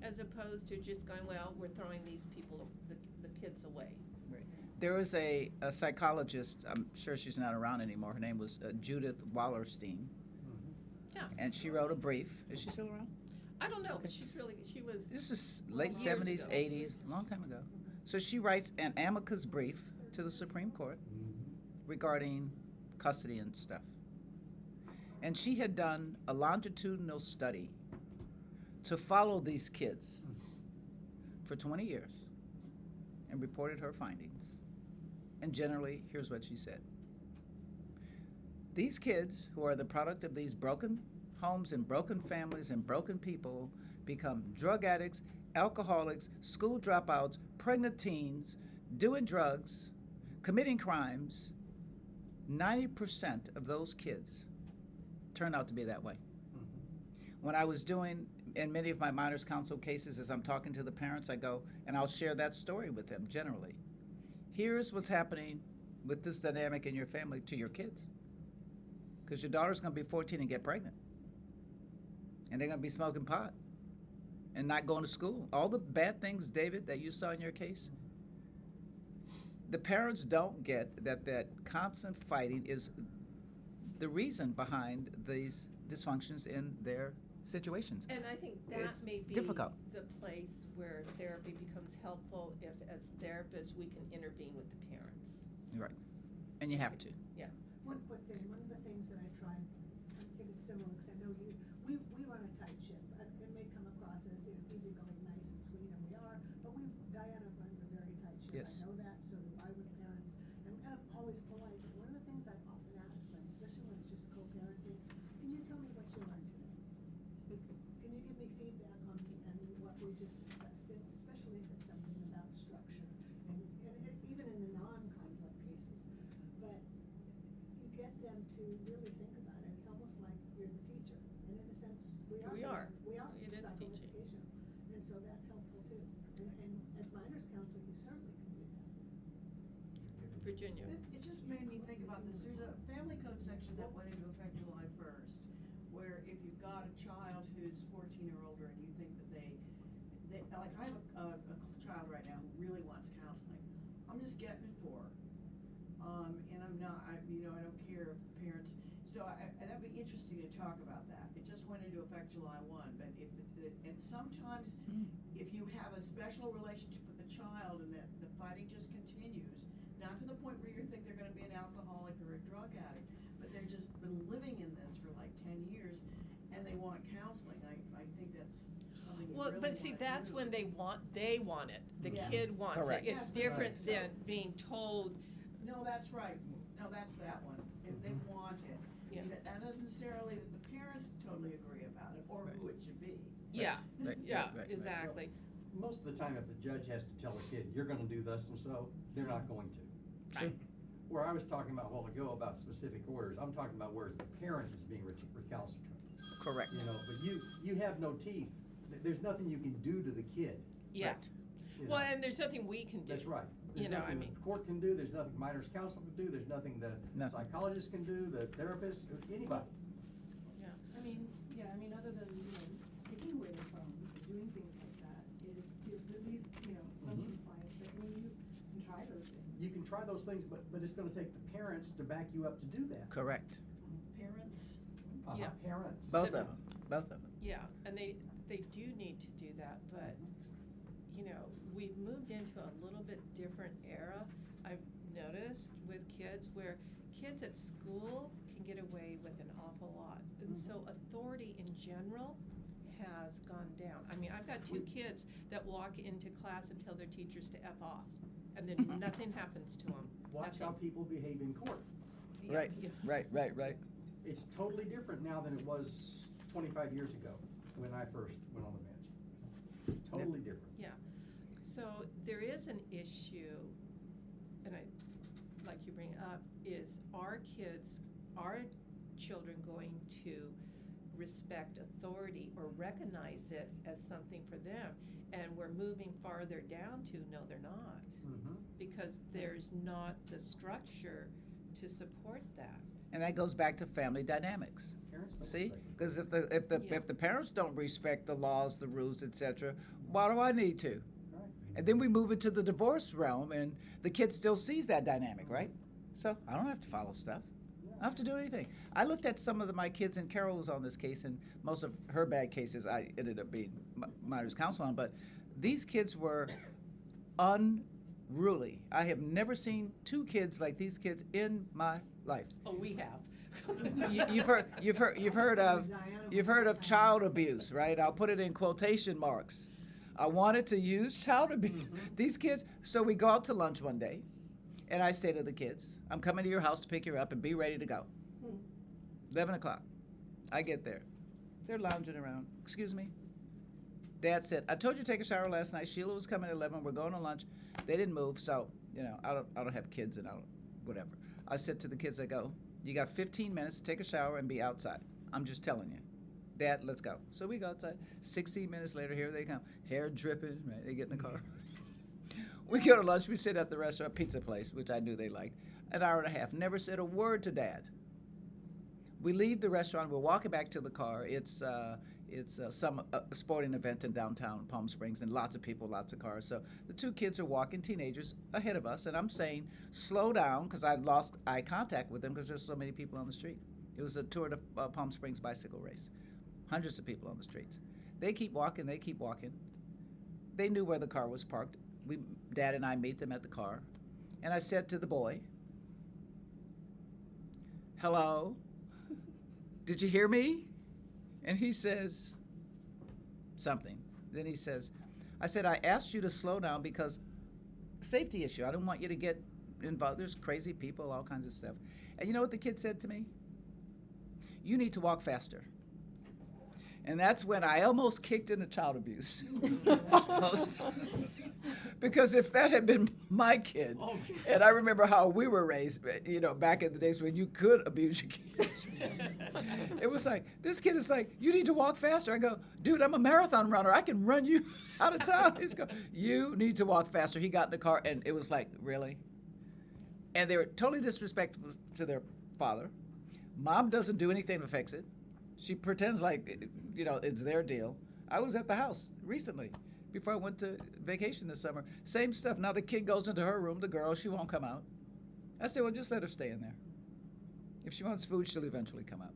As opposed to just going, well, we're throwing these people, the kids away. There was a psychologist, I'm sure she's not around anymore, her name was Judith Wallerstein, Yeah. and she wrote a brief. Is she still around? I don't know, but she was. This was late Years 70s, ago. 80s, a long time ago. So she writes an amicus brief to the Supreme Court regarding custody and stuff. And she had done a longitudinal study to follow these kids for 20 years and reported her findings. And generally, here's what she said. These kids, who are the product of these broken homes and broken families and broken people, become drug addicts, alcoholics, school dropouts, pregnant teens, doing drugs, committing crimes. 90% of those kids turn out to be that way. When I was doing, in many of my minors counsel cases, as I'm talking to the parents, I go, and I'll share that story with them generally. Here's what's happening with this dynamic in your family to your kids. Because your daughter's going to be 14 and get pregnant. And they're going to be smoking pot and not going to school. All the bad things, David, that you saw in your case, the parents don't get that constant fighting is the reason behind these dysfunctions in their situations. And I think that It's may be difficult. the place where therapy becomes helpful if, as therapists, we can intervene with the parents. Right. And you have to. Yeah. One quick thing, one of the things that I tried, I think it's similar, because I know we run a tight ship. It may come across as, easygoing, nice and sweet, and we are, but Diana runs a very tight ship. Yes. I know that, so do I with parents. I'm kind of always polite, but one of the things I often ask them, especially when it's just co-parenting, can you tell me what you learned today? Can you give me feedback on what we just discussed, and especially if it's something about structure, and even in the non-conflict cases. But you get them to really think about it. It's almost like you're the teacher, and in a sense, we are. We are. We are It is teaching. psychoeducational, and so that's helpful too. And as minors counsel, you certainly can do that. Virginia. It just made me think about this. There's a family code section that went into effect July 1st, where if you've got a child who's 14 or older and you think that they like, I have a child right now who really wants counseling. I'm just getting it for her. And I'm not, I don't care if parents, so that'd be interesting to talk about that. It just went into effect July 1, but and sometimes if you have a special relationship with the child and that the fighting just continues, not to the point where you think they're gonna be an alcoholic or a drug addict, but they've just been living in this for like 10 years and they want counseling, I think that's something you Well, really but see, wanna that's do. when they want it. The Yes. kid wants Correct. it. It's Yes, different right. than being told. No, that's right. No, that's that one. If they want it. Yeah. That doesn't necessarily that the parents totally agree about it or who it should be. Yeah, Right, yeah, right, right. exactly. Most of the time, if the judge has to tell a kid, you're gonna do thus and so, they're not going to. Right. Where I was talking about a while ago about specific orders, I'm talking about where the parent is being recalcitrant. Correct. You know, but you have no teeth. There's nothing you can do to the kid. Yeah. Right. you Well, know. and there's nothing we can do. That's right. You There's know, nothing I mean. the court can do, there's nothing minors counsel can do, there's nothing the Nothing. psychologist can do, the therapist, anybody. Yeah. I mean, other than, taking away the phone, doing things like that, is at least, some Mhm. compliance that, you can try those things. You can try those things, but it's gonna take the parents to back you up to do that. Correct. Parents. Yeah. Parents. Both of them. Both of them. Yeah, and they do need to do that, but, we've moved into a little bit different era. I've noticed with kids where kids at school can get away with an awful lot. And so authority in general has gone down. I mean, I've got two kids that walk into class and tell their teachers to F off, and then nothing happens to them. Watch how people behave in court. Right, right. It's totally different now than it was 25 years ago when I first went on the bench. Totally different. Yeah, so there is an issue, and like you bring up, is our children going to respect authority or recognize it as something for them? And we're moving farther down to, no, they're not. Mm-hmm. Because there's not the structure to support that. And that goes back to family dynamics. Parents don't See, respect it. because Yeah. if the parents don't respect the laws, the rules, etc., why do I need to? Right. And then we move into the divorce realm, and the kid still sees that dynamic, right? So I don't have to follow stuff. I don't have to do anything. I looked at some of my kids, and Carol was on this case, and most of her bad cases I ended up being minors counsel on. But these kids were unruly. I have never seen two kids like these kids in my life. Oh, we have. You've heard of child abuse, right? I'll put it in quotation marks. I wanted to use child abuse. These kids. So we go out to lunch one day, and I say to the kids, "I'm coming to your house to pick you up and be ready to go." 11 o'clock. I get there. They're lounging around. Excuse me. Dad said, "I told you to take a shower last night. Sheila was coming at 11. We're going to lunch." They didn't move, so I don't have kids, and whatever. I said to the kids, I go, "You got 15 minutes to take a shower and be outside. I'm just telling you. Dad, let's go." So we go outside. 16 minutes later, here they come. Hair dripping, right? They get in the car. We go to lunch. We sit at the restaurant, pizza place, which I knew they liked. An hour and a half. Never said a word to Dad. We leave the restaurant. We're walking back to the car. It's some sporting event in downtown Palm Springs, and lots of people, lots of cars. So the two kids are walking, teenagers, ahead of us, and I'm saying, slow down, because I lost eye contact with them because there's so many people on the street. It was a Tour de Palm Springs bicycle race. Hundreds of people on the streets. They keep walking, they keep walking. They knew where the car was parked. Dad and I meet them at the car. And I said to the boy, "Hello? Did you hear me?" And he says something. Then he says, I said, "I asked you to slow down because safety issue. I don't want you to get involved. There's crazy people, all kinds of stuff." And you know what the kid said to me? "You need to walk faster." And that's when I almost kicked into child abuse. Almost. Because if that had been my kid, Oh, and I remember how we were raised, back in the days when you could abuse your kids. It was like, this kid is like, "You need to walk faster." I go, "Dude, I'm a marathon runner. I can run you out of town." He's going, "You need to walk faster." He got in the car, and it was like, really? And they were totally disrespectful to their father. Mom doesn't do anything to fix it. She pretends like, it's their deal. I was at the house recently before I went to vacation this summer. Same stuff. Now the kid goes into her room, the girl, she won't come out. I said, "Well, just let her stay in there. If she wants food, she'll eventually come out."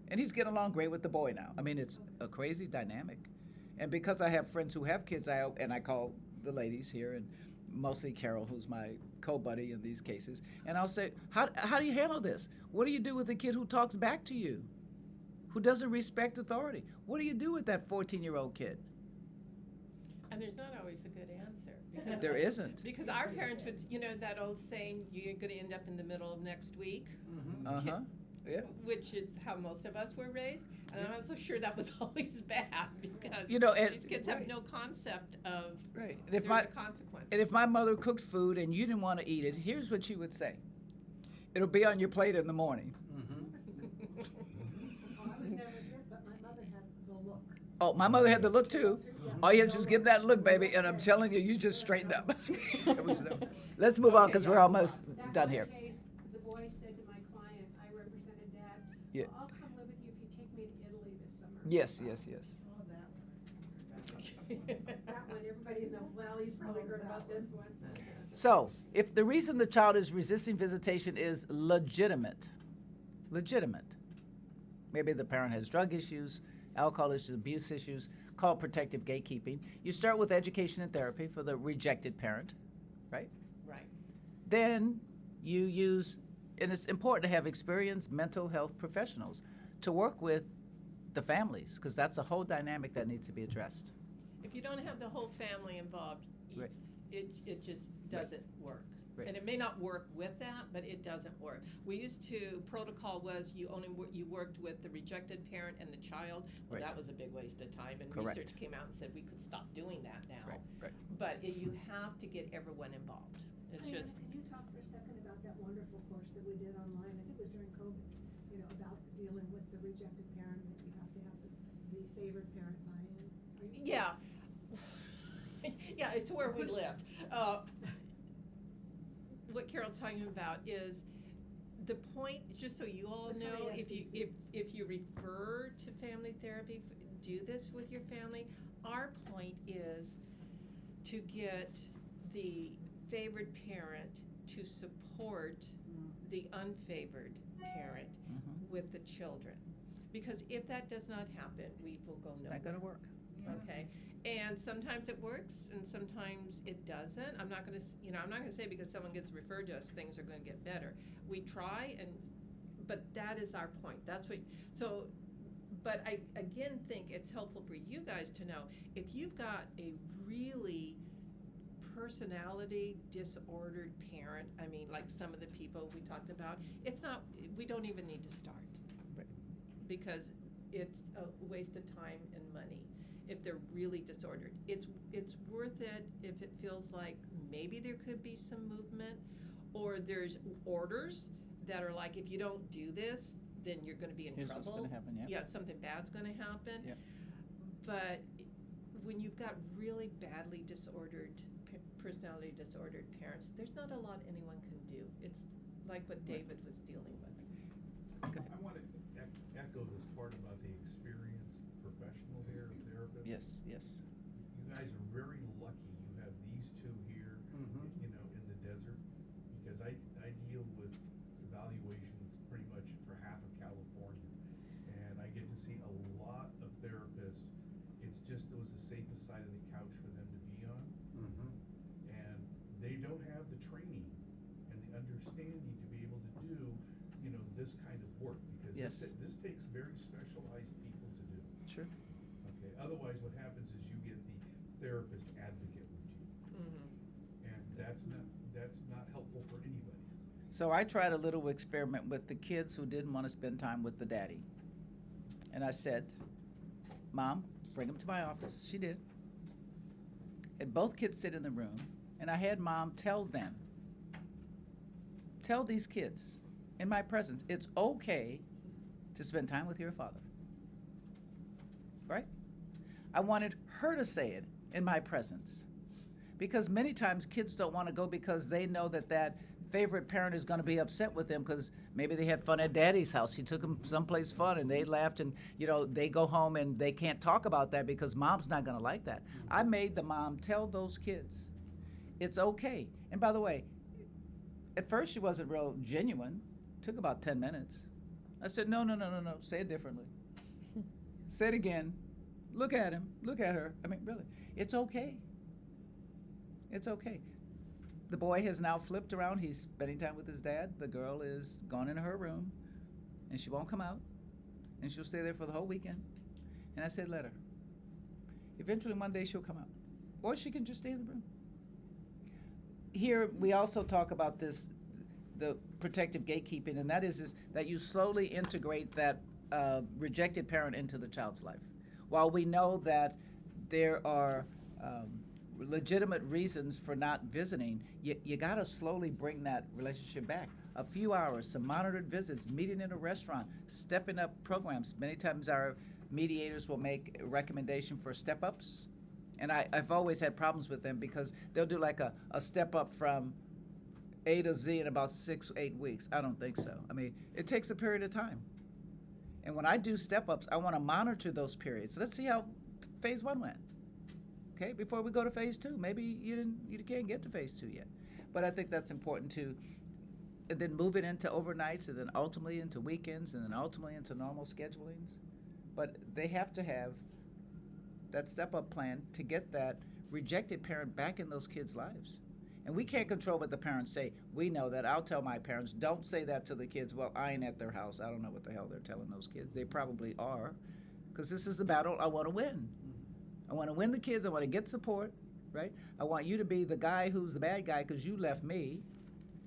And he's getting along great with the boy now. I mean, it's a crazy dynamic. And because I have friends who have kids, I call the ladies here, and mostly Carol, who's my co-buddy in these cases, and I'll say, how do you handle this? What do you do with a kid who talks back to you? Who doesn't respect authority? What do you do with that 14-year-old kid? And there's not always a good answer. Because There isn't. Because our parents would, that old saying, "You're going to end up in the middle of next week," Uh-huh. Yeah. which is how most of us were raised. And I'm not so sure that was always bad because And- these kids have right. no concept of Right. And there's a consequence. And if my mother cooked food and you didn't want to eat it, here's what she would say. "It'll be on your plate in the morning." Well, I was never good, but my mother had the look. Oh, my mother had the look too. All you have to just give that look, baby, and I'm telling you, you just straightened up. It was Let's move on because we're almost That done one here. case, the boy said to my client, I represented Dad, Yeah. "Well, I'll come live with you if you take me to Italy this summer." Yes. Oh, that. That one, everybody in the valley's probably heard about this one. So, if the reason the child is resisting visitation is legitimate, maybe the parent has drug issues, alcohol issues, abuse issues, called protective gatekeeping. You start with education and therapy for the rejected parent, right? Right. Then you use, and it's important to have experienced mental health professionals to work with the families, because that's a whole dynamic that needs to be addressed. If you don't have the whole family involved, Right. it just doesn't work. Right. And it may not work with that, but it doesn't work. We used to, protocol was you worked with the rejected parent and the child. Well, Right. that was a big waste of time, and Correct. research came out and said we could stop doing that now. Right. But you have to get everyone involved. It's Diana, just, can you talk for a second about that wonderful course that we did online? I think it was during COVID, about dealing with the rejected parent, that you have to have the favored parent buy-in. Are you- yeah. Yeah, it's where we live. What Carol's talking about is the point, just so you all That's know, right, FCC. if you refer to family therapy, do this with your family. Our point is to get the favored parent to support the unfavored parent Mhm. with the children. Because if that does not happen, we will go It's nowhere. not gonna work. Okay, and sometimes it works, and sometimes it doesn't. I'm not gonna, I'm not gonna say because someone gets referred to us, things are gonna get better. We try, but that is our point. That's what. So, but I again think it's helpful for you guys to know if you've got a really personality disordered parent. I mean, like some of the people we talked about. It's not. We don't even need to start. Right. Because it's a waste of time and money if they're really disordered. It's worth it if it feels like maybe there could be some movement, or there's orders that are like, if you don't do this, then you're gonna be in Here's trouble. what's gonna happen, yeah. Yeah, something bad's gonna happen. Yeah. But when you've got really badly disordered, personality disordered parents, there's not a lot anyone can do. It's like what David was dealing with. Go ahead. I want to echo this part about the experienced professional here, therapist. Yes, yes. You guys are very lucky you have these two here, Mhm. you know, in the desert, because I deal with evaluations pretty much for half of California, and I get to see a lot of therapists. It's just it was the safest side of the couch for them to be on, Mhm. and they don't have the training and the understanding to be able to do, you know, this kind of work, because Yes. this takes very specialized people to do. Sure. Okay, otherwise what happens is you get the therapist advocate routine, Mm-hmm. and that's not helpful for anybody. So I tried a little experiment with the kids who didn't want to spend time with the daddy. And I said, Mom, bring them to my office. She did. And both kids sit in the room, and I had Mom tell these kids in my presence, it's okay to spend time with your father. Right? I wanted her to say it in my presence. Because many times kids don't want to go because they know that favorite parent is going to be upset with them because maybe they had fun at daddy's house. He took them someplace fun and they laughed, and they go home and they can't talk about that because mom's not going to like that. I made the mom tell those kids it's okay. And by the way, at first she wasn't real genuine. Took about 10 minutes. I said, no, say it differently. Say it again. Look at him, look at her. I mean, really, it's okay. It's okay. The boy has now flipped around. He's spending time with his dad. The girl is gone in her room, and she won't come out, and she'll stay there for the whole weekend. And I said, let her. Eventually, one day she'll come out, or she can just stay in the room. Here, we also talk about this, the protective gatekeeping, and that is that you slowly integrate that rejected parent into the child's life. While we know that there are legitimate reasons for not visiting, you gotta slowly bring that relationship back. A few hours, some monitored visits, meeting in a restaurant, stepping up programs. Many times our mediators will make a recommendation for step-ups, and I've always had problems with them because they'll do like a step-up from A to Z in about 6-8 weeks. I don't think so. I mean, it takes a period of time. And when I do step-ups, I want to monitor those periods. Let's see how phase 1 went. Okay, before we go to phase 2. Maybe you can't get to phase 2 yet. But I think that's important to, and then move it into overnights, and then ultimately into weekends, and then ultimately into normal schedulings. But they have to have that step-up plan to get that rejected parent back in those kids' lives. And we can't control what the parents say. We know that. I'll tell my parents, don't say that to the kids. Well, I ain't at their house. I don't know what the hell they're telling those kids. They probably are, because this is the battle I want to win. I want to win the kids. I want to get support, right? I want you to be the guy who's the bad guy because you left me.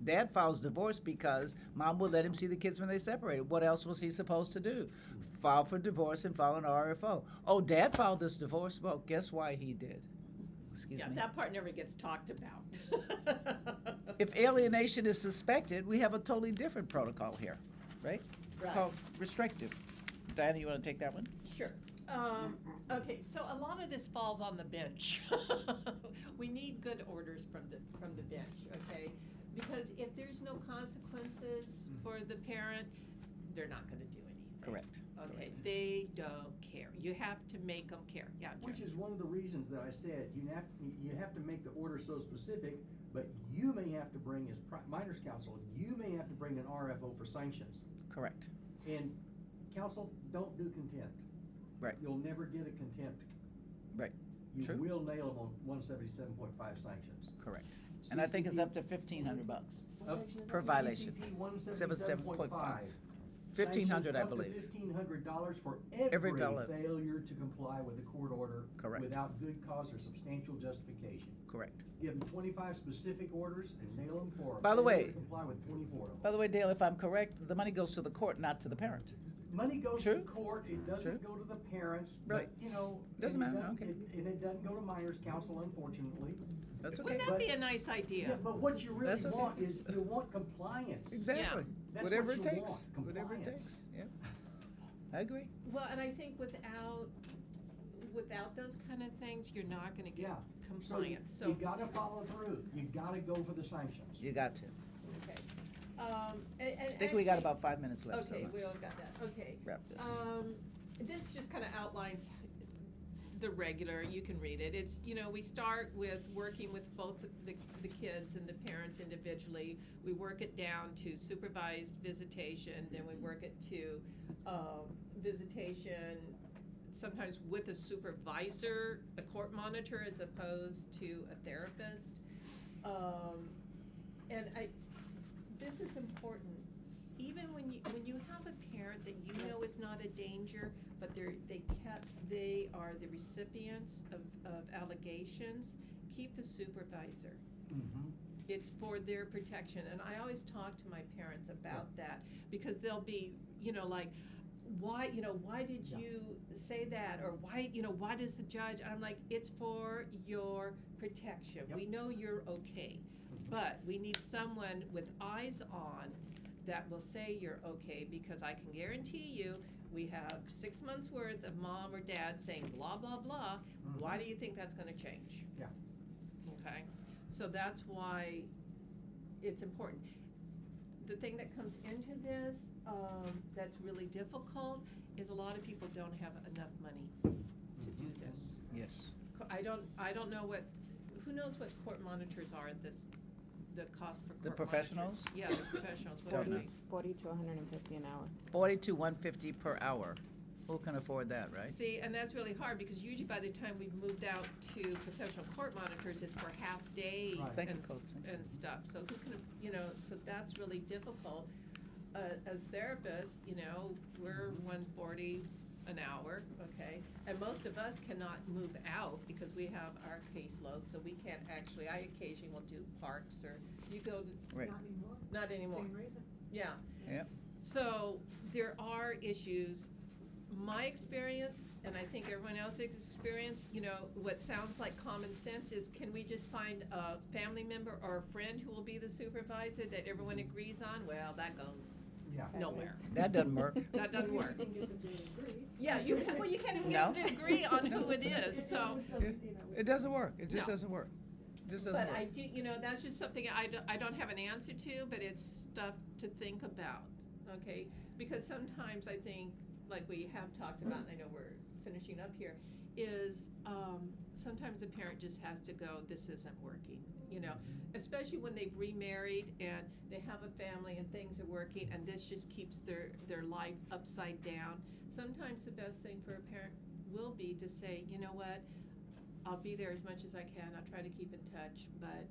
Dad files divorce because mom would let him see the kids when they separated. What else was he supposed to do? File for divorce and file an RFO. Oh, Dad filed this divorce? Well, guess why he did? Excuse me. That part never gets talked about. If alienation is suspected, we have a totally different protocol here, right? It's Right. called restrictive. Diana, you want to take that one? Sure. Okay, so a lot of this falls on the bench. We need good orders from the bench, okay? Because if there's no consequences for the parent, they're not gonna do anything. Correct. Okay, they don't care. You have to make them care. Yeah, Joe. Which is one of the reasons that I said, you have to make the order so specific, but you may have to bring, as minors counsel, you may have to bring an RFO for sanctions. Correct. And counsel, don't do contempt. Right. You'll never get a contempt. Right. You True. will nail them on 177.5 sanctions. Correct. And I think it's CCP up to $1,500 Up- per violation. CCP 177.5. 177.5. 1,500, I Sanctions believe. up to $1,500 for Every every valid- failure to comply with a court order. Correct. Without good cause or substantial justification. Correct. Give them 25 specific orders and nail them for. By the failure to way- comply with 24 of them. By the way, Dale, if I'm correct, the money goes to the court, not to the parent. Money goes True. to court, it doesn't True. go to the parents, Right. but, you know. Doesn't and it matter, doesn't- okay. And it doesn't go to minors counsel, unfortunately. That's okay. Wouldn't that But- be a nice idea? Yeah, but what you really That's okay. want is, you want compliance. Exactly. That's Whatever what it you takes. want, Whatever it compliance. takes. Yeah. I agree. Well, and I think without those kind of things, you're not gonna get Yeah. compliance, You gotta follow through, you gotta go for the sanctions. You got to. Okay. I think we got about 5 minutes left. so Okay, we let's all got that, okay. Wrap this. This just kind of outlines the regular, you can read it. It's, we start with working with both the kids and the parents individually. We work it down to supervised visitation, then we work it to visitation, sometimes with a supervisor, a court monitor, as opposed to a therapist. This is important. Even when you have a parent that you know is not a danger, but they are the recipients of allegations, keep the supervisor. Mhm. It's for their protection, and I always talk to my parents about that, because they'll be, like, why did Yeah. you say that, or why does the judge, and I'm like, it's for your protection. Yep. We know you're okay, but we need someone with eyes on that will say you're okay, because I can guarantee you, we have 6 months worth of mom or dad saying blah, blah, blah. Why do you think that's gonna change? Yeah. Okay, so that's why it's important. The thing that comes into this, that's really difficult, is a lot of people don't have enough money to do this. Yes. I don't know who knows what court monitors are the cost for court The monitors? professionals? Yeah, the professionals, what Don't are know. they? 40 to 150 an hour. 40 to 150 per hour. Who can afford that, right? See, and that's really hard, because usually by the time we've moved out to professional court monitors, it's for half day Right. Thank you, and, Coach. and stuff, so who can, so that's really difficult. As therapists, we're 140 an hour, okay? And most of us cannot move out because we have our caseload, so we can't actually, I occasionally will do parks, or you go to, Right. Not anymore. not anymore. Same reason. Yeah. Yeah. So there are issues. My experience, and I think everyone else's experience, what sounds like common sense is, can we just find a family member or a friend who will be the supervisor that everyone agrees on? Well, that goes Yeah. nowhere. That doesn't work. That doesn't work. You can get them to agree. Yeah, you can't even No. get them to agree on who it is, so. It doesn't work. It just No. doesn't work. It just doesn't But I work. do, that's just something I don't have an answer to, but it's stuff to think about, okay? Because sometimes I think, like we have talked about, and I know we're finishing up here, is, sometimes the parent just has to go, this isn't working, especially when they've remarried and they have a family and things are working, and this just keeps their life upside down. Sometimes the best thing for a parent will be to say, you know what, I'll be there as much as I can, I'll try to keep in touch, but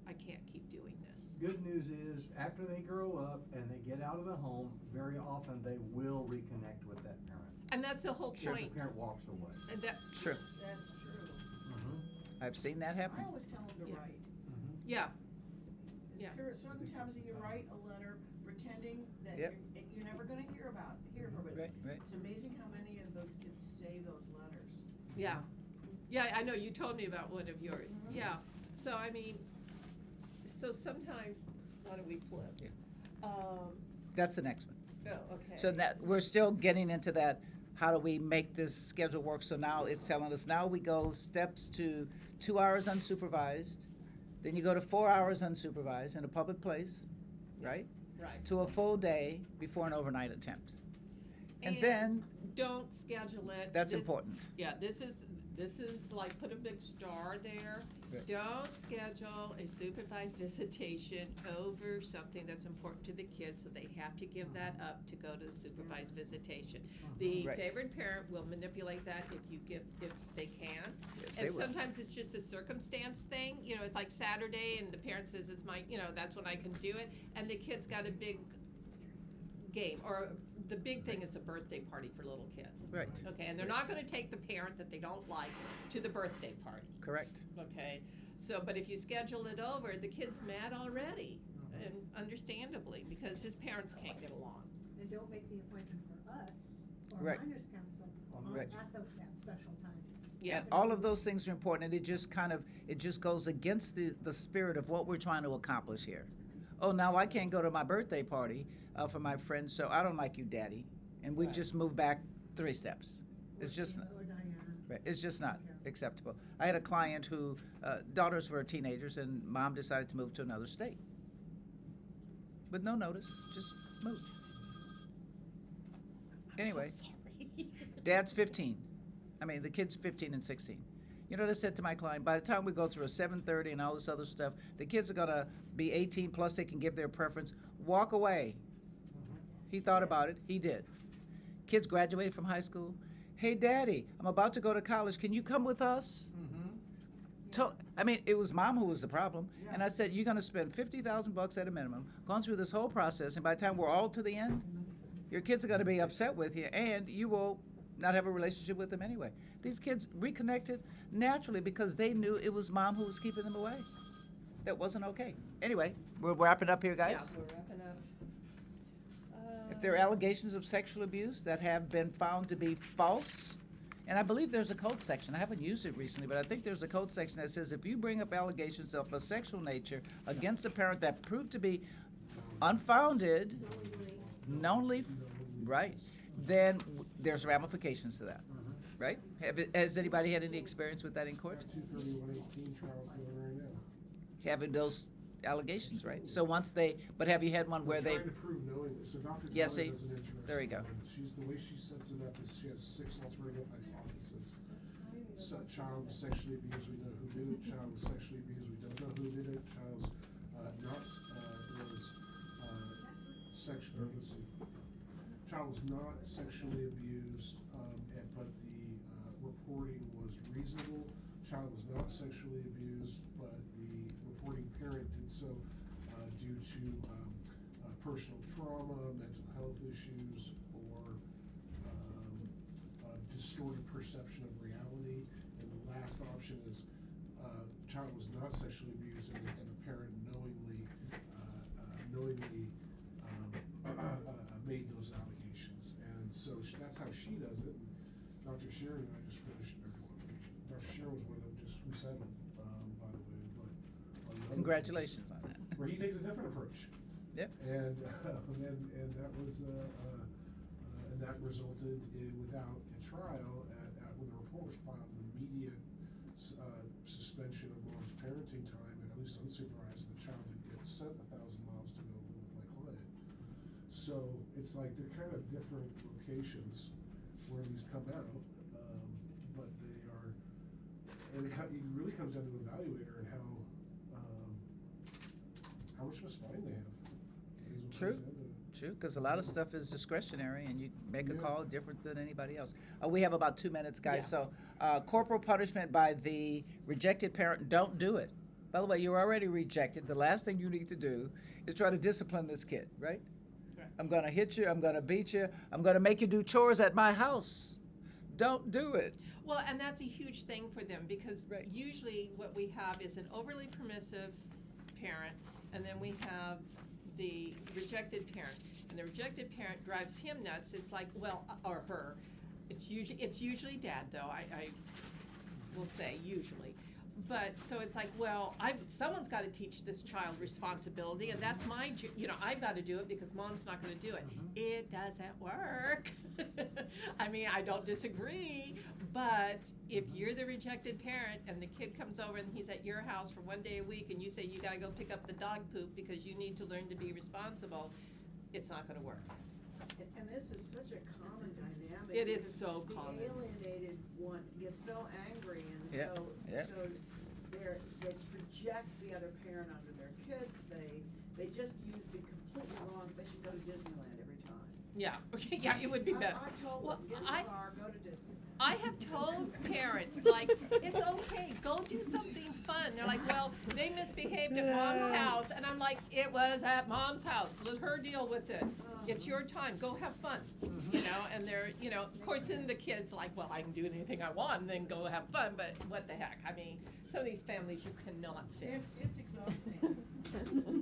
I can't keep doing this. Good news is, after they grow up and they get out of the home, very often they will reconnect with that parent. And that's the whole If the point. parent walks away. And that, True. That's true. Mhm. I've seen that happen. I always tell them to Yeah. write. Mhm. yeah, yeah. There are certain times that you write a letter pretending that Yep. you're never gonna hear from it. Right, right. It's amazing how many of those kids save those letters. Yeah, yeah, I know, you told me about one of yours, Mhm. yeah. So, so sometimes, why don't we flip? Yeah. Oh, That's the next one. okay. So that, we're still getting into that, how do we make this schedule work? So now it's telling us, now we go steps to 2 hours unsupervised, then you go to 4 hours unsupervised in a public place, right? Right. to a full day before an overnight attempt. And then, don't schedule it. that's This- important. Yeah, this is like, put a big star there. Right. Don't schedule a supervised visitation over something that's important to the kids, so they have to give that up to go to the supervised visitation. The Right. favored parent will manipulate that if they can. Yes, they And will. sometimes it's just a circumstance thing, you know, it's like Saturday and the parent says it's my, you know, that's when I can do it, and the kid's got a big game, or the big thing is a birthday party for little kids. Right. Okay, and they're not gonna take the parent that they don't like to the birthday party, Correct. okay? So, but if you schedule it over, the kid's mad already, and understandably, because his parents can't get along. And don't make the appointment for us or Right. minors council Right. at that special time. Yeah, And all of those things are important, and it just goes against the spirit of what we're trying to accomplish here. Oh, now I can't go to my birthday party for my friend, so I don't like you, Daddy. And we've Right. just moved back 3 steps. It's just, Or Diana. right, it's just not Okay. acceptable. I had a client who, daughters were teenagers, and mom decided to move to another state. With no notice, just moved. Anyway. I'm so sorry. Dad's 15. I mean, the kid's 15 and 16. You know what I said to my client? By the time we go through a 7:30 and all this other stuff, the kids are gonna be 18 plus. They can give their preference. Walk away. He thought about it. He did. Kids graduated from high school. Hey, Daddy, I'm about to go to college. Can you come with us? I mean, it was mom who was the problem. And I said, you're gonna spend $50,000 at a minimum, gone through this whole process, and by the time we're all to the end, your kids are gonna be upset with you, and you will not have a relationship with them anyway. These kids reconnected naturally because they knew it was mom who was keeping them away. That wasn't okay. Anyway, we're wrapping up here, guys. Yeah, we're wrapping up. If there are allegations of sexual abuse that have been found to be false, and I believe there's a code section, I haven't used it recently, but I think there's a code section that says if you bring up allegations of a sexual nature against a parent that proved to be unfounded, knowingly, right, then there's ramifications to that, right? Has anybody had any experience with that in court? 23118 trials going right now. Having those allegations, right? So once but have you had one where We're they, trying to prove knowingly. So Dr. Yeah, Tyler see? does an interesting There you go. one. The way she sets it up is she has 6 alternative hypotheses. So, child was sexually abused, we know who did it. Child was sexually abused, we don't know who did it. Child was let's see. Child was not sexually abused, but the reporting was reasonable. Child was not sexually abused, but the reporting parent did so due to personal trauma, mental health issues, or distorted perception of reality. And the last option is child was not sexually abused, and the parent knowingly made those allegations. And so that's how she does it. Dr. Sheila and I just finished. Dr. Sheila was one that just resettled, by the way. But on the other congratulations on that. where he takes a different approach. Yep. And that was and that resulted in, without a trial, when the report was filed, an immediate suspension of mom's parenting time, and at least unsupervised. The child did get sent 1,000 miles to go live with my client. So it's like they're kind of different locations where these come out, but they are, and it really comes down to the evaluator and how much of a spine they have. is what True. comes down to it. True, because a lot of stuff is discretionary, and you make a Yeah. call different than anybody else. We have about 2 minutes, guys. Yeah. So, corporal punishment by the rejected parent, don't do it. By the way, you're already rejected. The last thing you need to do is try to discipline this kid, right? Right. I'm going to hit you. I'm going to beat you. I'm going to make you do chores at my house. Don't do it. Well, and that's a huge thing for them, because Right. usually what we have is an overly permissive parent, and then we have the rejected parent. And the rejected parent drives him nuts. It's like, well, or her. It's usually dad, though, I will say, usually. But, so it's like, well, someone's got to teach this child responsibility, and that's I've got to do it because mom's not going to do it. It doesn't work. I mean, I don't disagree, but if you're the rejected parent and the kid comes over and he's at your house for 1 day a week and you say you got to go pick up the dog poop because you need to learn to be responsible, it's not gonna work. And this is such a common dynamic. It is because so common. The alienated one gets so angry and Yeah, so, yeah. so they project the other parent onto their kids. They just use the completely wrong, they should go to Disneyland every time. Yeah, okay, yeah, it would be better. I told Well, them, get in I- the car, go to Disneyland. I have told parents, like, it's okay, go do something fun. They're like, well, they misbehaved at mom's house, and I'm like, it was at mom's house, let her deal with it. It's your time, go have fun, you know, and they're, you know, of course, then the kid's like, well, I can do anything I want, and then go have fun, but what the heck, I mean, some of these families you cannot fix. It's exhausting.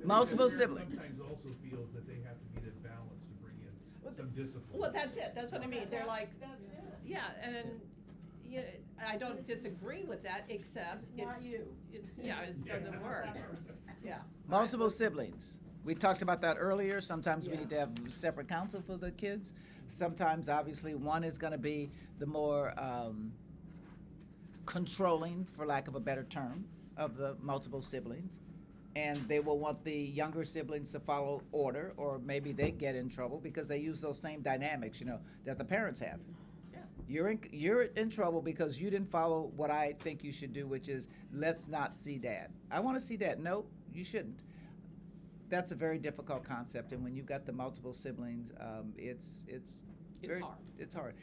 Multiple The parent siblings. sometimes also feels that they have to be that balance to bring in some discipline. Well, that's it, that's what I mean, they're like, That's it. yeah, and, yeah, I don't disagree with that, except it, Not you. it's, yeah, it doesn't work, yeah. Multiple siblings. We talked about that earlier. Sometimes we Yeah. need to have separate counsel for the kids. Sometimes, obviously, one is gonna be the more, controlling, for lack of a better term, of the multiple siblings. And they will want the younger siblings to follow order, or maybe they get in trouble because they use those same dynamics, you know, that the parents have. Yeah. You're in trouble because you didn't follow what I think you should do, which is let's not see dad. I want to see dad. No, you shouldn't. That's a very difficult concept, and when you've got the multiple siblings, it's very hard. It's hard.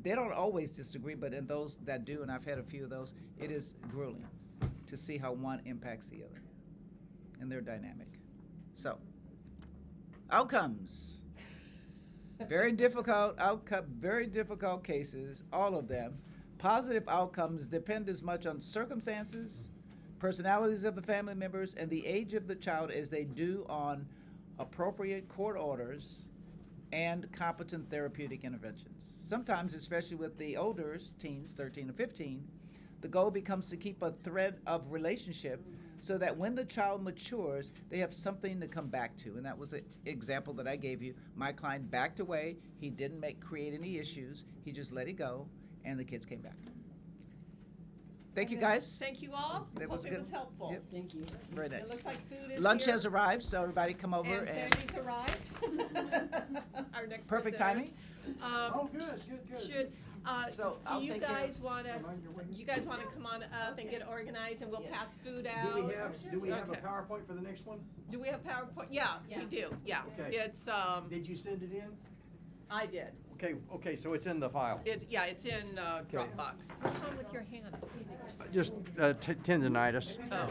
They don't always disagree, but in those that do, and I've had a few of those, it is grueling to see how one impacts the other and their dynamic. So, outcomes. Very difficult outcome, very difficult cases, all of them. Positive outcomes depend as much on circumstances, personalities of the family members, and the age of the child as they do on appropriate court orders and competent therapeutic interventions. Sometimes, especially with the older teens, 13 or 15, the goal becomes to keep a thread of relationship so that when the child matures, they have something to come back to. And that was an example that I gave you. My client backed away. He didn't create any issues. He just let it go, and the kids came back. Thank you, guys. Thank you all, That hope was it good. was helpful. Yep. Thank you. Very nice. It looks like food is Lunch here. has arrived, so everybody come over And and Sandy's arrived. Our next perfect presenter. timing. Oh, good. Should, So, I'll do you take care of- guys wanna, come on up and get organized and we'll Yes. pass food Do out? we have a Okay. PowerPoint for the next one? Do we have PowerPoint? Yeah, we do, yeah. Okay. It's, Did you send it in? I did. Okay, so it's in the file. It's in Dropbox. What's wrong with your hand? Just tendinitis. Oh.